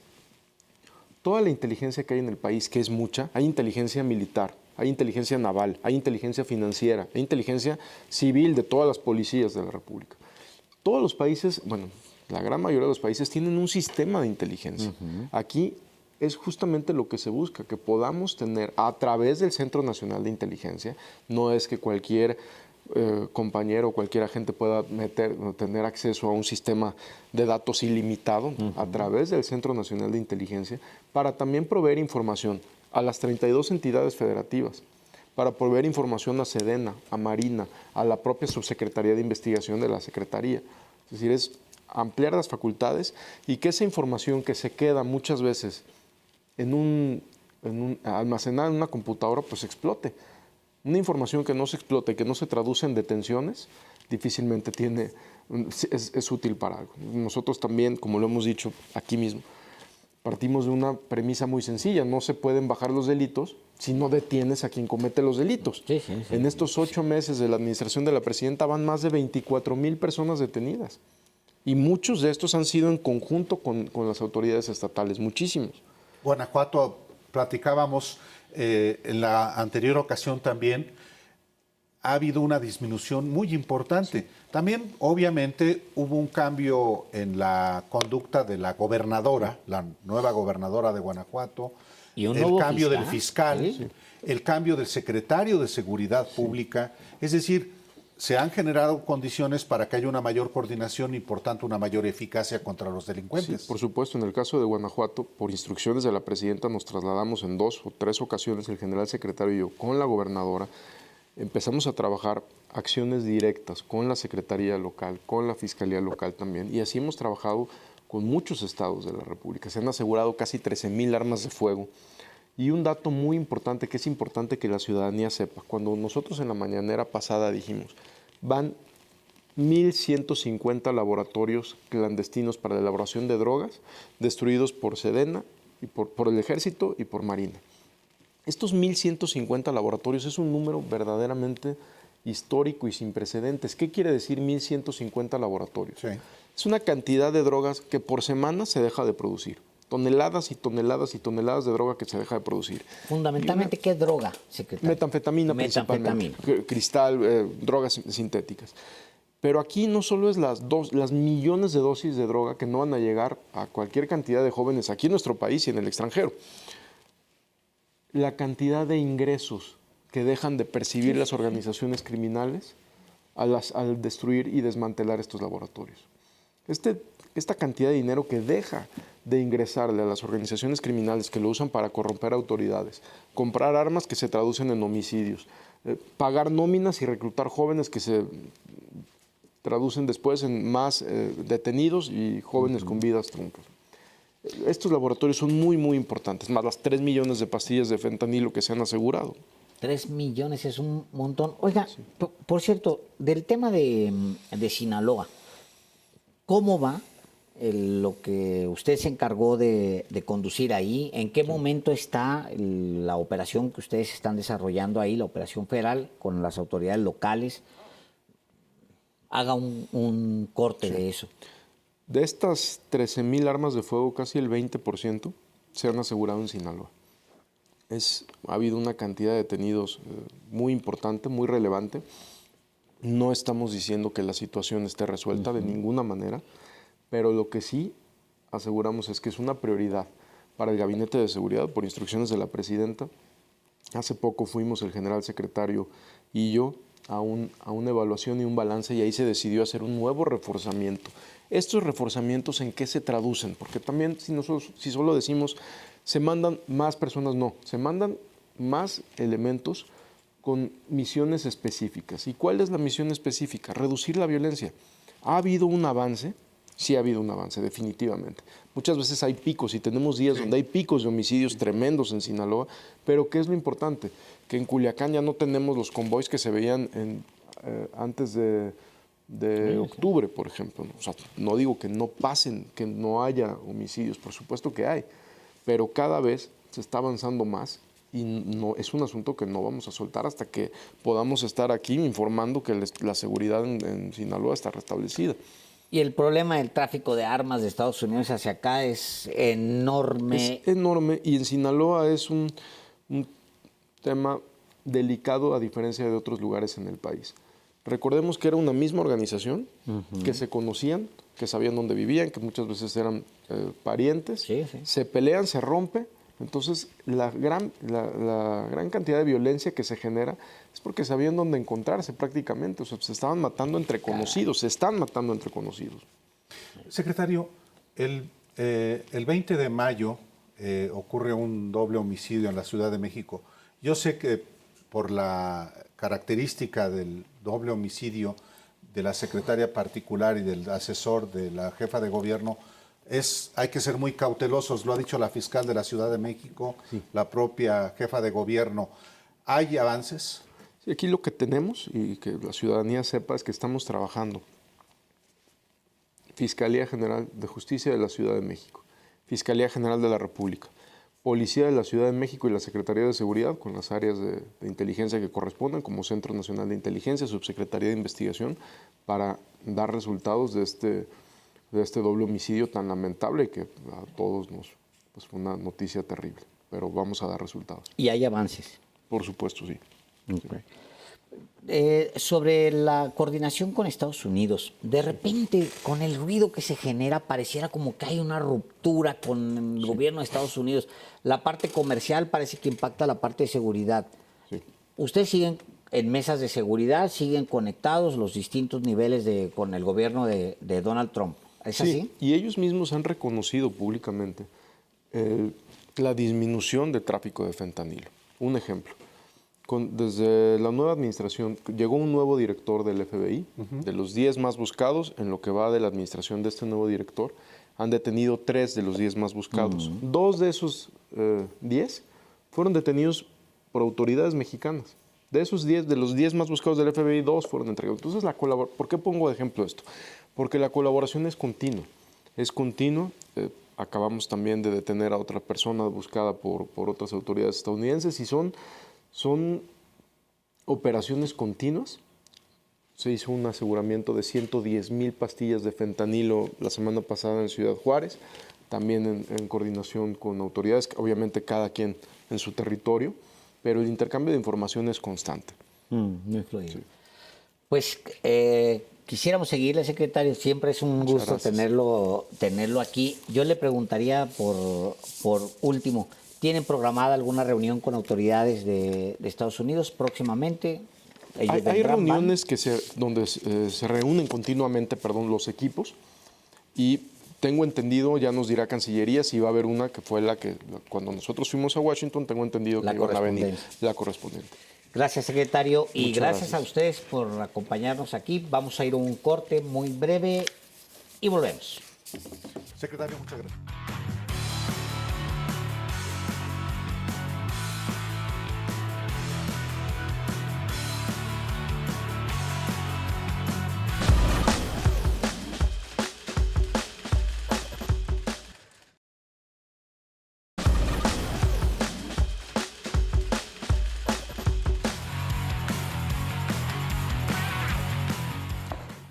G: toda la inteligencia que hay en el país, que es mucha. Hay inteligencia militar, hay inteligencia naval, hay inteligencia financiera, hay inteligencia civil de todas las policías de la República. Todos los países, bueno, la gran mayoría de los países tienen un sistema de inteligencia. Aquí es justamente lo que se busca, que podamos tener a través del Centro Nacional de Inteligencia, no es que cualquier compañero o cualquier agente pueda tener acceso a un sistema de datos ilimitado a través del Centro Nacional de Inteligencia para también proveer información a las 32 entidades federativas, para proveer información a Sedena, a Marina, a la propia Subsecretaría de Investigación de la Secretaría. Es decir, es ampliar las facultades y que esa información que se queda muchas veces almacenada en una computadora, pues explote. Una información que no se explota y que no se traduce en detenciones, difícilmente es útil para algo. Nosotros también, como lo hemos dicho aquí mismo, partimos de una premisa muy sencilla. No se pueden bajar los delitos si no detienes a quien comete los delitos.
B: Sí.
G: En estos 8 meses de la administración de la presidenta van más de 24,000 personas detenidas. Y muchos de estos han sido en conjunto con las autoridades estatales, muchísimos.
A: Guanajuato, platicábamos en la anterior ocasión también, ha habido una disminución muy importante. También, obviamente, hubo un cambio en la conducta de la gobernadora, la nueva gobernadora de Guanajuato,
B: Y un
A: el
B: nuevo
A: cambio
B: fiscal.
A: del fiscal,
B: Sí.
A: el cambio del secretario de Seguridad Pública. Es decir, se han generado condiciones para que haya una mayor coordinación y, por tanto, una mayor eficacia contra los delincuentes.
G: Sí, por supuesto, en el caso de Guanajuato, por instrucciones de la presidenta, nos trasladamos en 2 o 3 ocasiones, el general secretario y yo, con la gobernadora. Empezamos a trabajar acciones directas con la Secretaría Local, con la Fiscalía Local también, y así hemos trabajado con muchos estados de la República. Se han asegurado casi 13,000 armas de fuego. Y un dato muy importante, que es importante que la ciudadanía sepa, cuando nosotros en la mañanera pasada dijimos, van 1,150 laboratorios clandestinos para la elaboración de drogas destruidos por Sedena, y por el Ejército y por Marina. Estos 1,150 laboratorios es un número verdaderamente histórico y sin precedentes. ¿Qué quiere decir 1,150 laboratorios?
A: Sí.
G: Es una cantidad de drogas que por semana se deja de producir. Toneladas y toneladas y toneladas de droga que se deja de producir.
B: Fundamentalmente, ¿qué droga, secretario?
G: Metanfetamina principalmente, cristal, drogas sintéticas. Pero aquí no solo es las millones de dosis de droga que no van a llegar a cualquier cantidad de jóvenes aquí en nuestro país y en el extranjero. La cantidad de ingresos que dejan de percibir las organizaciones criminales al destruir y desmantelar estos laboratorios. Esta cantidad de dinero que deja de ingresarle a las organizaciones criminales que lo usan para corromper autoridades, comprar armas que se traducen en homicidios, pagar nóminas y reclutar jóvenes que se traducen después en más detenidos y jóvenes con vidas truncas. Estos laboratorios son muy, muy importantes, más las 3 millones de pastillas de fentanilo que se han asegurado.
B: 3 millones es un montón. Oiga, por cierto, del tema de Sinaloa, ¿cómo va lo que usted se encargó de conducir ahí? ¿En qué momento está la operación que ustedes están desarrollando ahí, la operación federal con las autoridades locales? Haga un corte de eso.
G: De estas 13,000 armas de fuego, casi el 20% se han asegurado en Sinaloa. Ha habido una cantidad de detenidos muy importante, muy relevante. No estamos diciendo que la situación esté resuelta de ninguna manera, pero lo que sí aseguramos es que es una prioridad para el Gabinete de Seguridad, por instrucciones de la presidenta. Hace poco fuimos el general secretario y yo a una evaluación y un balance, y ahí se decidió hacer un nuevo reforzamiento. ¿Estos reforzamientos en qué se traducen? Porque también si solo decimos se mandan más personas, no, se mandan más elementos con misiones específicas. ¿Y cuál es la misión específica? Reducir la violencia. ¿Ha habido un avance? Sí ha habido un avance, definitivamente. Muchas veces hay picos y tenemos días donde hay picos de homicidios tremendos en Sinaloa, pero ¿qué es lo importante? Que en Culiacán ya no tenemos los convoys que se veían antes de octubre, por ejemplo. O sea, no digo que no pasen, que no haya homicidios, por supuesto que hay, pero cada vez se está avanzando más y no, es un asunto que no vamos a soltar hasta que podamos estar aquí informando que la seguridad en Sinaloa está restablecida.
B: Y el problema del tráfico de armas de Estados Unidos hacia acá es enorme.
G: Es enorme y en Sinaloa es un tema delicado a diferencia de otros lugares en el país. Recordemos que era una misma organización, que se conocían, que sabían dónde vivían, que muchas veces eran parientes, se pelean, se rompe. Entonces, la gran cantidad de violencia que se genera es porque sabían dónde encontrarse prácticamente. O sea, se estaban matando entre conocidos, se están matando entre conocidos.
A: Secretario, el 20 de mayo ocurre un doble homicidio en la Ciudad de México. Yo sé que por la característica del doble homicidio de la secretaria particular y del asesor de la jefa de gobierno, hay que ser muy cautelosos, lo ha dicho la fiscal de la Ciudad de México, la propia jefa de gobierno. ¿Hay avances?
G: Sí, aquí lo que tenemos, y que la ciudadanía sepa, es que estamos trabajando. Fiscalía General de Justicia de la Ciudad de México, Fiscalía General de la República, Policía de la Ciudad de México y la Secretaría de Seguridad, con las áreas de inteligencia que corresponden, como Centro Nacional de Inteligencia, Subsecretaría de Investigación, para dar resultados de este doble homicidio tan lamentable que a todos pues fue una noticia terrible, pero vamos a dar resultados.
B: ¿Y hay avances?
G: Por supuesto, sí.
B: Okay. Sobre la coordinación con Estados Unidos, de repente con el ruido que se genera pareciera como que hay una ruptura con el gobierno de Estados Unidos. La parte comercial parece que impacta la parte de seguridad. Sí. ¿Ustedes siguen en mesas de seguridad, siguen conectados los distintos niveles con el gobierno de Donald Trump? ¿Es así?
G: Y ellos mismos han reconocido públicamente la disminución del tráfico de fentanilo. Un ejemplo. Desde la nueva administración, llegó un nuevo director del FBI, de los 10 más buscados, en lo que va de la administración de este nuevo director, han detenido 3 de los 10 más buscados. 2 de esos 10 fueron detenidos por autoridades mexicanas. De esos 10, de los 10 más buscados del FBI, 2 fueron entregados. Entonces, ¿por qué pongo de ejemplo esto? Porque la colaboración es continua. Es continua. Acabamos también de detener a otra persona buscada por otras autoridades estadounidenses y son operaciones continuas. Se hizo un aseguramiento de 110,000 pastillas de fentanilo la semana pasada en Ciudad Juárez, también en coordinación con autoridades, obviamente cada quien en su territorio, pero el intercambio de información es constante.
B: Muy fluido. Sí. Pues quisiéramos seguirle, secretario, siempre es un gusto tenerlo aquí. Yo le preguntaría por último, ¿tienen programada alguna reunión con autoridades de Estados Unidos próximamente?
G: Hay reuniones donde se reúnen continuamente, los equipos, y tengo entendido, ya nos dirá Cancillería si va a haber una que fue cuando nosotros fuimos a Washington, tengo entendido que iban a venir la correspondiente.
B: Gracias, secretario, y gracias a ustedes por acompañarnos aquí. Vamos a ir a un corte muy breve y volvemos.
A: Secretario, muchas gracias.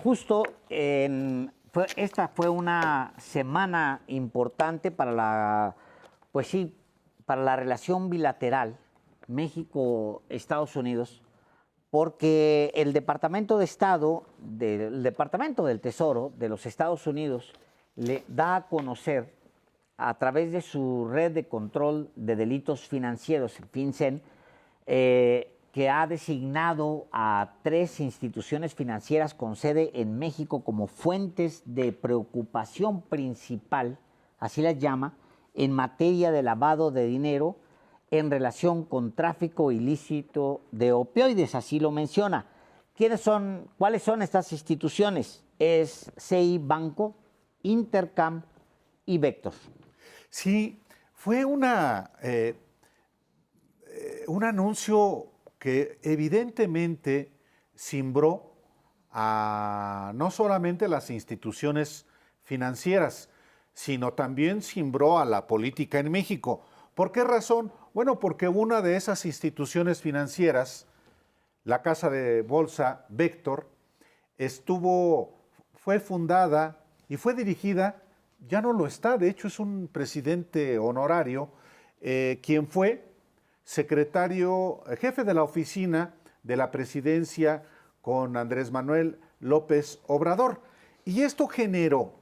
B: Justo esta fue una semana importante para la relación bilateral México-Estados Unidos, porque el Departamento de Estado, el Departamento del Tesoro de los Estados Unidos le da a conocer a través de su red de control de delitos financieros, FinCEN, que ha designado a 3 instituciones financieras con sede en México como fuentes de preocupación principal, así las llama, en materia de lavado de dinero en relación con tráfico ilícito de opioides, así lo menciona. ¿Cuáles son estas instituciones? Es CI Banco, Intercam y Vector.
A: Sí, fue un anuncio que evidentemente cimbró a no solamente las instituciones financieras, sino también cimbró a la política en México. ¿Por qué razón? Bueno, porque una de esas instituciones financieras, la casa de bolsa Vector, fue fundada y fue dirigida, ya no lo está, de hecho es un presidente honorario, quien fue jefe de la oficina de la presidencia con Andrés Manuel López Obrador. Y esto generó,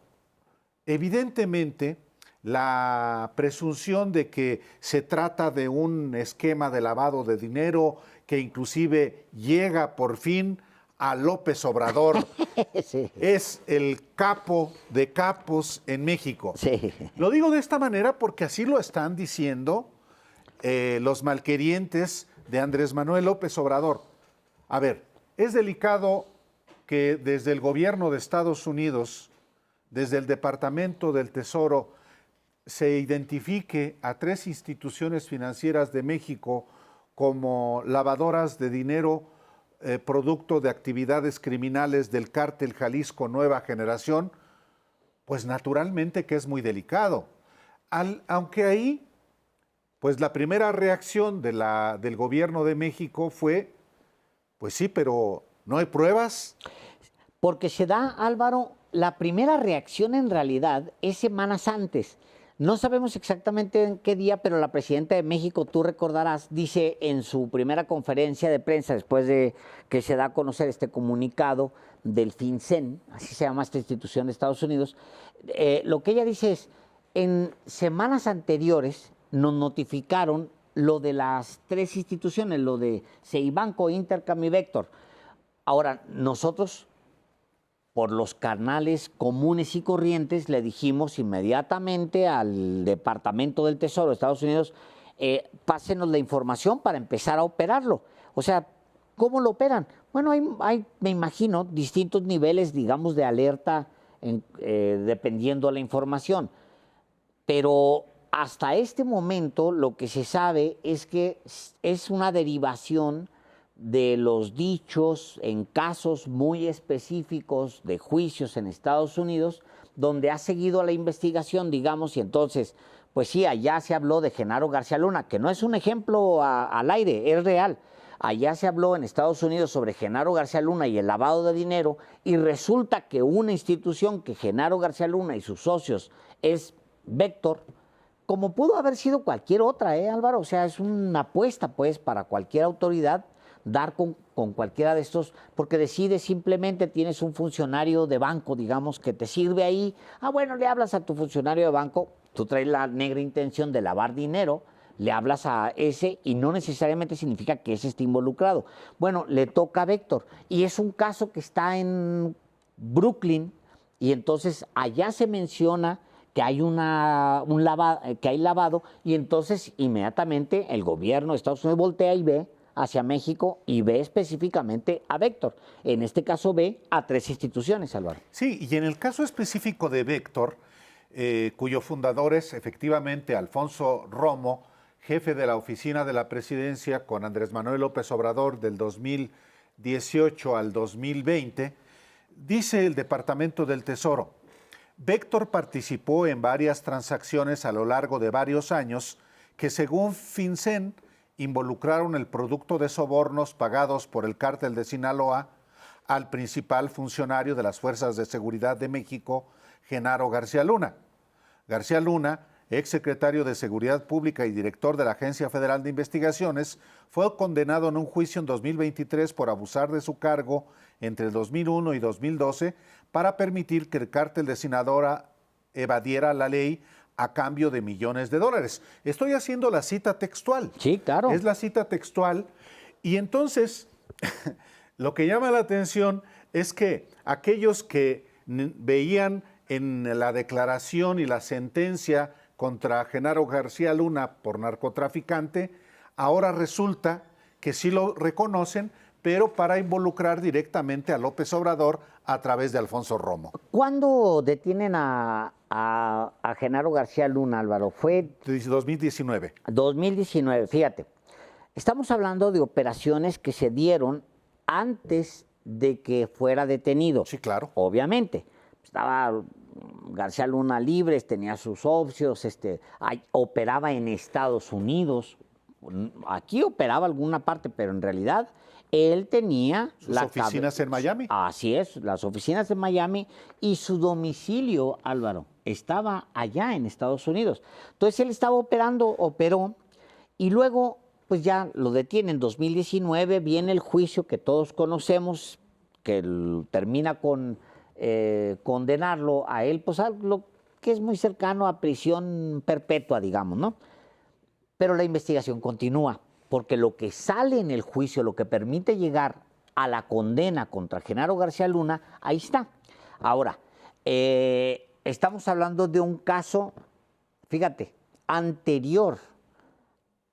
A: evidentemente, la presunción de que se trata de un esquema de lavado de dinero que inclusive llega por fin a López Obrador. Sí. Es el capo de capos en México. Sí. Lo digo de esta manera porque así lo están diciendo los malquerientes de Andrés Manuel López Obrador. A ver, es delicado que desde el gobierno de Estados Unidos, desde el Departamento del Tesoro, se identifique a 3 instituciones financieras de México como lavadoras de dinero producto de actividades criminales del cártel Jalisco Nueva Generación, pues naturalmente que es muy delicado. Aunque ahí, pues la primera reacción del gobierno de México fue, pues sí, pero ¿no hay pruebas?
B: Porque se da, Álvaro, la primera reacción en realidad es semanas antes. No sabemos exactamente en qué día, pero la presidenta de México, tú recordarás, dice en su primera conferencia de prensa, después de que se da a conocer este comunicado del FinCEN, así se llama esta institución de Estados Unidos, lo que ella dice es, en semanas anteriores nos notificaron lo de las 3 instituciones, lo de CEIBanco, Intercam y Vector. Ahora, nosotros, por los canales comunes y corrientes, le dijimos inmediatamente al Departamento del Tesoro de Estados Unidos, pásenos la información para empezar a operarlo. O sea, ¿cómo lo operan? Bueno, hay me imagino, distintos niveles, digamos, de alerta dependiendo de la información. Pero hasta este momento lo que se sabe es que es una derivación de los dichos en casos muy específicos de juicios en Estados Unidos, donde ha seguido la investigación, digamos, y entonces, pues sí, allá se habló de Genaro García Luna, que no es un ejemplo al aire, es real. Allá se habló en Estados Unidos sobre Genaro García Luna y el lavado de dinero, y resulta que una institución que Genaro García Luna y sus socios es Vector, como pudo haber sido cualquier otra, Álvaro, o sea, es una apuesta, pues, para cualquier autoridad dar con cualquiera de estos, porque decide simplemente, tienes un funcionario de banco, digamos, que te sirve ahí, bueno, le hablas a tu funcionario de banco, tú traes la negra intención de lavar dinero, le hablas a ese y no necesariamente significa que ese esté involucrado. Bueno, le toca a Vector y es un caso que está en Brooklyn y entonces allá se menciona que hay que hay lavado y entonces inmediatamente el gobierno de Estados Unidos voltea y ve hacia México y ve específicamente a Vector. En este caso ve a 3 instituciones, Álvaro.
A: Sí, y en el caso específico de Vector, cuyo fundador es efectivamente Alfonso Romo, jefe de la oficina de la presidencia con Andrés Manuel López Obrador del 2018 al 2020, dice el Departamento del Tesoro, Vector participó en varias transacciones a lo largo de varios años que según FinCEN involucraron el producto de sobornos pagados por el cártel de Sinaloa al principal funcionario de las Fuerzas de Seguridad de México, Genaro García Luna. García Luna, exsecretario de Seguridad Pública y director de la Agencia Federal de Investigaciones, fue condenado en un juicio en 2023 por abusar de su cargo entre el 2001 y 2012 para permitir que el cártel de Sinaloa evadiera la ley a cambio de millones de dólares. Estoy haciendo la cita textual.
B: Sí, claro.
A: Es la cita textual. Y entonces, lo que llama la atención es que aquellos que veían en la declaración y la sentencia contra Genaro García Luna por narcotraficante, ahora resulta que sí lo reconocen, pero para involucrar directamente a López Obrador a través de Alfonso Romo.
B: ¿Cuándo detienen a Genaro García Luna, Álvaro? Fue
A: 2019.
B: 2019, fíjate. Estamos hablando de operaciones que se dieron antes de que fuera detenido.
A: Sí, claro.
B: Obviamente. Estaba García Luna libre, tenía sus socios, operaba en Estados Unidos. Aquí operaba alguna parte, pero en realidad él tenía
A: sus oficinas en Miami.
B: Así es, las oficinas en Miami, y su domicilio, Álvaro, estaba allá en Estados Unidos. Entonces él estaba operó, y luego pues ya lo detiene en 2019, viene el juicio que todos conocemos, que termina con condenarlo a él, pues algo que es muy cercano a prisión perpetua, digamos, ¿no? Pero la investigación continúa, porque lo que sale en el juicio, lo que permite llegar a la condena contra Genaro García Luna, ahí está. Ahora, estamos hablando de un caso, fíjate, anterior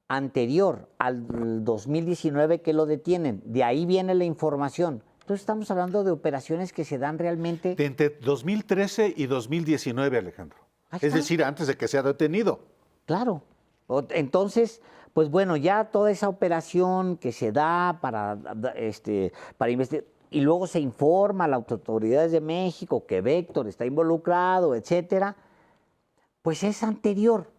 B: al 2019 que lo detienen. De ahí viene la información. Entonces estamos hablando de operaciones que se dan realmente...
A: De entre 2013 y 2019, Alejandro. Es decir, antes de que sea detenido.
B: Claro. Entonces, pues bueno, ya toda esa operación que se da para investigar, y luego se informa a las autoridades de México que Véctor está involucrado, etcétera, pues es anterior.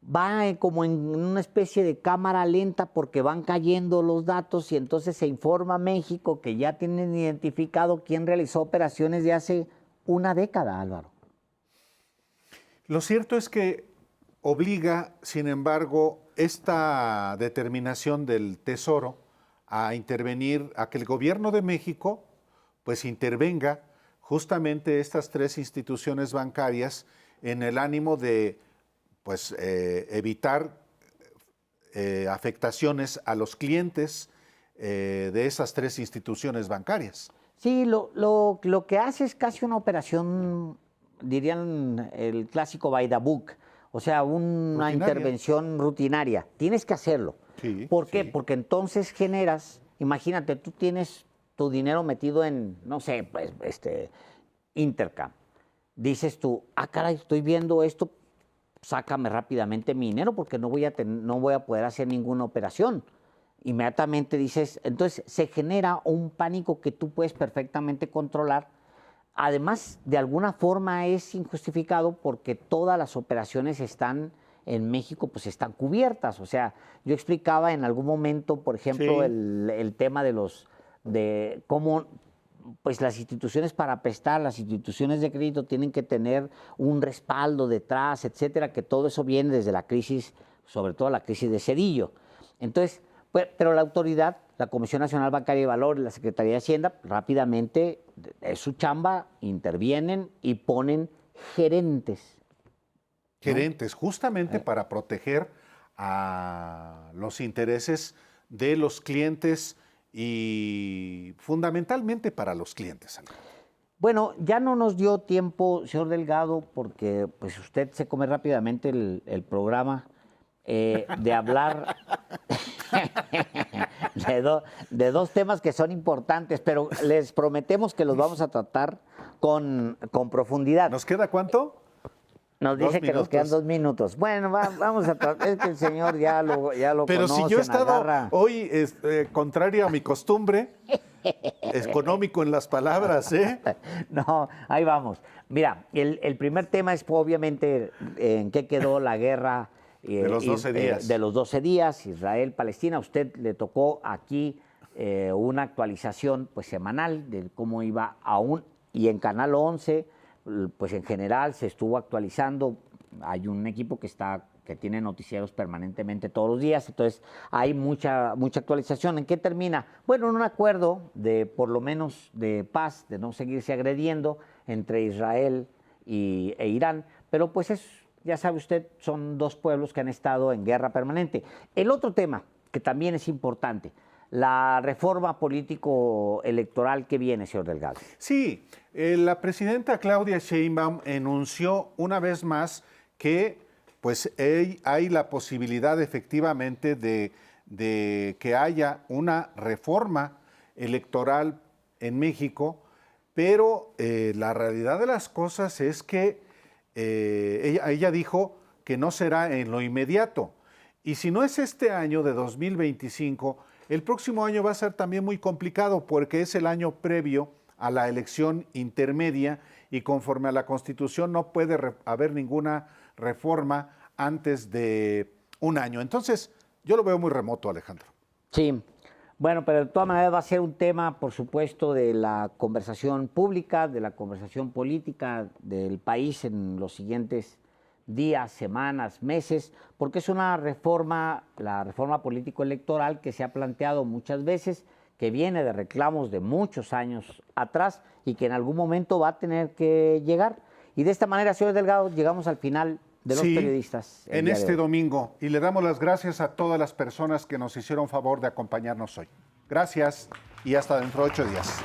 B: Va como en una especie de cámara lenta porque van cayendo los datos y entonces se informa a México que ya tienen identificado quién realizó operaciones de hace una década, Álvaro.
A: Lo cierto es que obliga, sin embargo, esta determinación del Tesoro a intervenir, a que el gobierno de México pues intervenga justamente estas tres instituciones bancarias en el ánimo de pues evitar afectaciones a los clientes de esas tres instituciones bancarias.
B: Sí, lo que hace es casi una operación, dirían el clásico by the book, o sea, una
A: Rutinaria.
B: Intervención rutinaria. Tienes que hacerlo.
A: Sí,
B: ¿Por qué?
A: sí.
B: Porque entonces generas, imagínate, tú tienes tu dinero metido en, no sé, pues, Intercam. Dices tú, caray, estoy viendo esto, sácame rápidamente mi dinero porque no voy a poder hacer ninguna operación. Inmediatamente dices, entonces se genera un pánico que tú puedes perfectamente controlar. Además, de alguna forma es injustificado porque todas las operaciones están en México, pues están cubiertas. O sea, yo explicaba en algún momento, por ejemplo,
A: Sí.
B: el tema de cómo pues las instituciones para prestar, las instituciones de crédito tienen que tener un respaldo detrás, etcétera, que todo eso viene desde la crisis, sobre todo la crisis de Cedillo. Entonces, pues, pero la autoridad, la Comisión Nacional Bancaria y de Valores, la Secretaría de Hacienda, rápidamente, es su chamba, intervienen y ponen gerentes.
A: Gerentes, justamente para proteger a los intereses de los clientes y fundamentalmente para los clientes.
B: Bueno, ya no nos dio tiempo, señor Delgado, porque pues usted se come rápidamente el programa, de hablar de dos temas que son importantes, pero les prometemos que los vamos a tratar con profundidad.
A: ¿Nos queda cuánto?
B: Nos dice que nos quedan 2 minutos. Bueno, vamos a tratar. Es que el señor ya lo
A: Pero
B: conocen,
A: si yo he estado
B: agarra.
A: hoy, contrario a mi costumbre, económico en las palabras, ¿eh?
B: No, ahí vamos. Mira, el primer tema es obviamente en qué quedó la guerra
A: de los 12 días.
B: De los 12 días, Israel-Palestina. A usted le tocó aquí una actualización pues semanal de cómo iba aún, y en Canal 11, pues en general se estuvo actualizando. Hay un equipo que tiene noticieros permanentemente todos los días, entonces hay mucha actualización. ¿En qué termina? Bueno, en un acuerdo de, por lo menos, de paz, de no seguirse agrediendo entre Israel e Irán, pero pues ya sabe usted, son dos pueblos que han estado en guerra permanente. El otro tema, que también es importante, la reforma político-electoral que viene, señor Delgado.
A: Sí, la presidenta Claudia Sheinbaum enunció una vez más que pues hay la posibilidad efectivamente de que haya una reforma electoral en México, pero la realidad de las cosas es que ella dijo que no será en lo inmediato. Y si no es este año de 2025, el próximo año va a ser también muy complicado porque es el año previo a la elección intermedia y conforme a la Constitución no puede haber ninguna reforma antes de un año. Entonces, yo lo veo muy remoto, Alejandro.
B: Sí, bueno, pero de todas maneras va a ser un tema, por supuesto, de la conversación pública, de la conversación política del país en los siguientes días, semanas, meses, porque es una reforma, la reforma político-electoral que se ha planteado muchas veces, que viene de reclamos de muchos años atrás y que en algún momento va a tener que llegar. Y de esta manera, señor Delgado, llegamos al final de los periodistas.
A: En este domingo. Y le damos las gracias a todas las personas que nos hicieron favor de acompañarnos hoy. Gracias y hasta dentro de 8 días.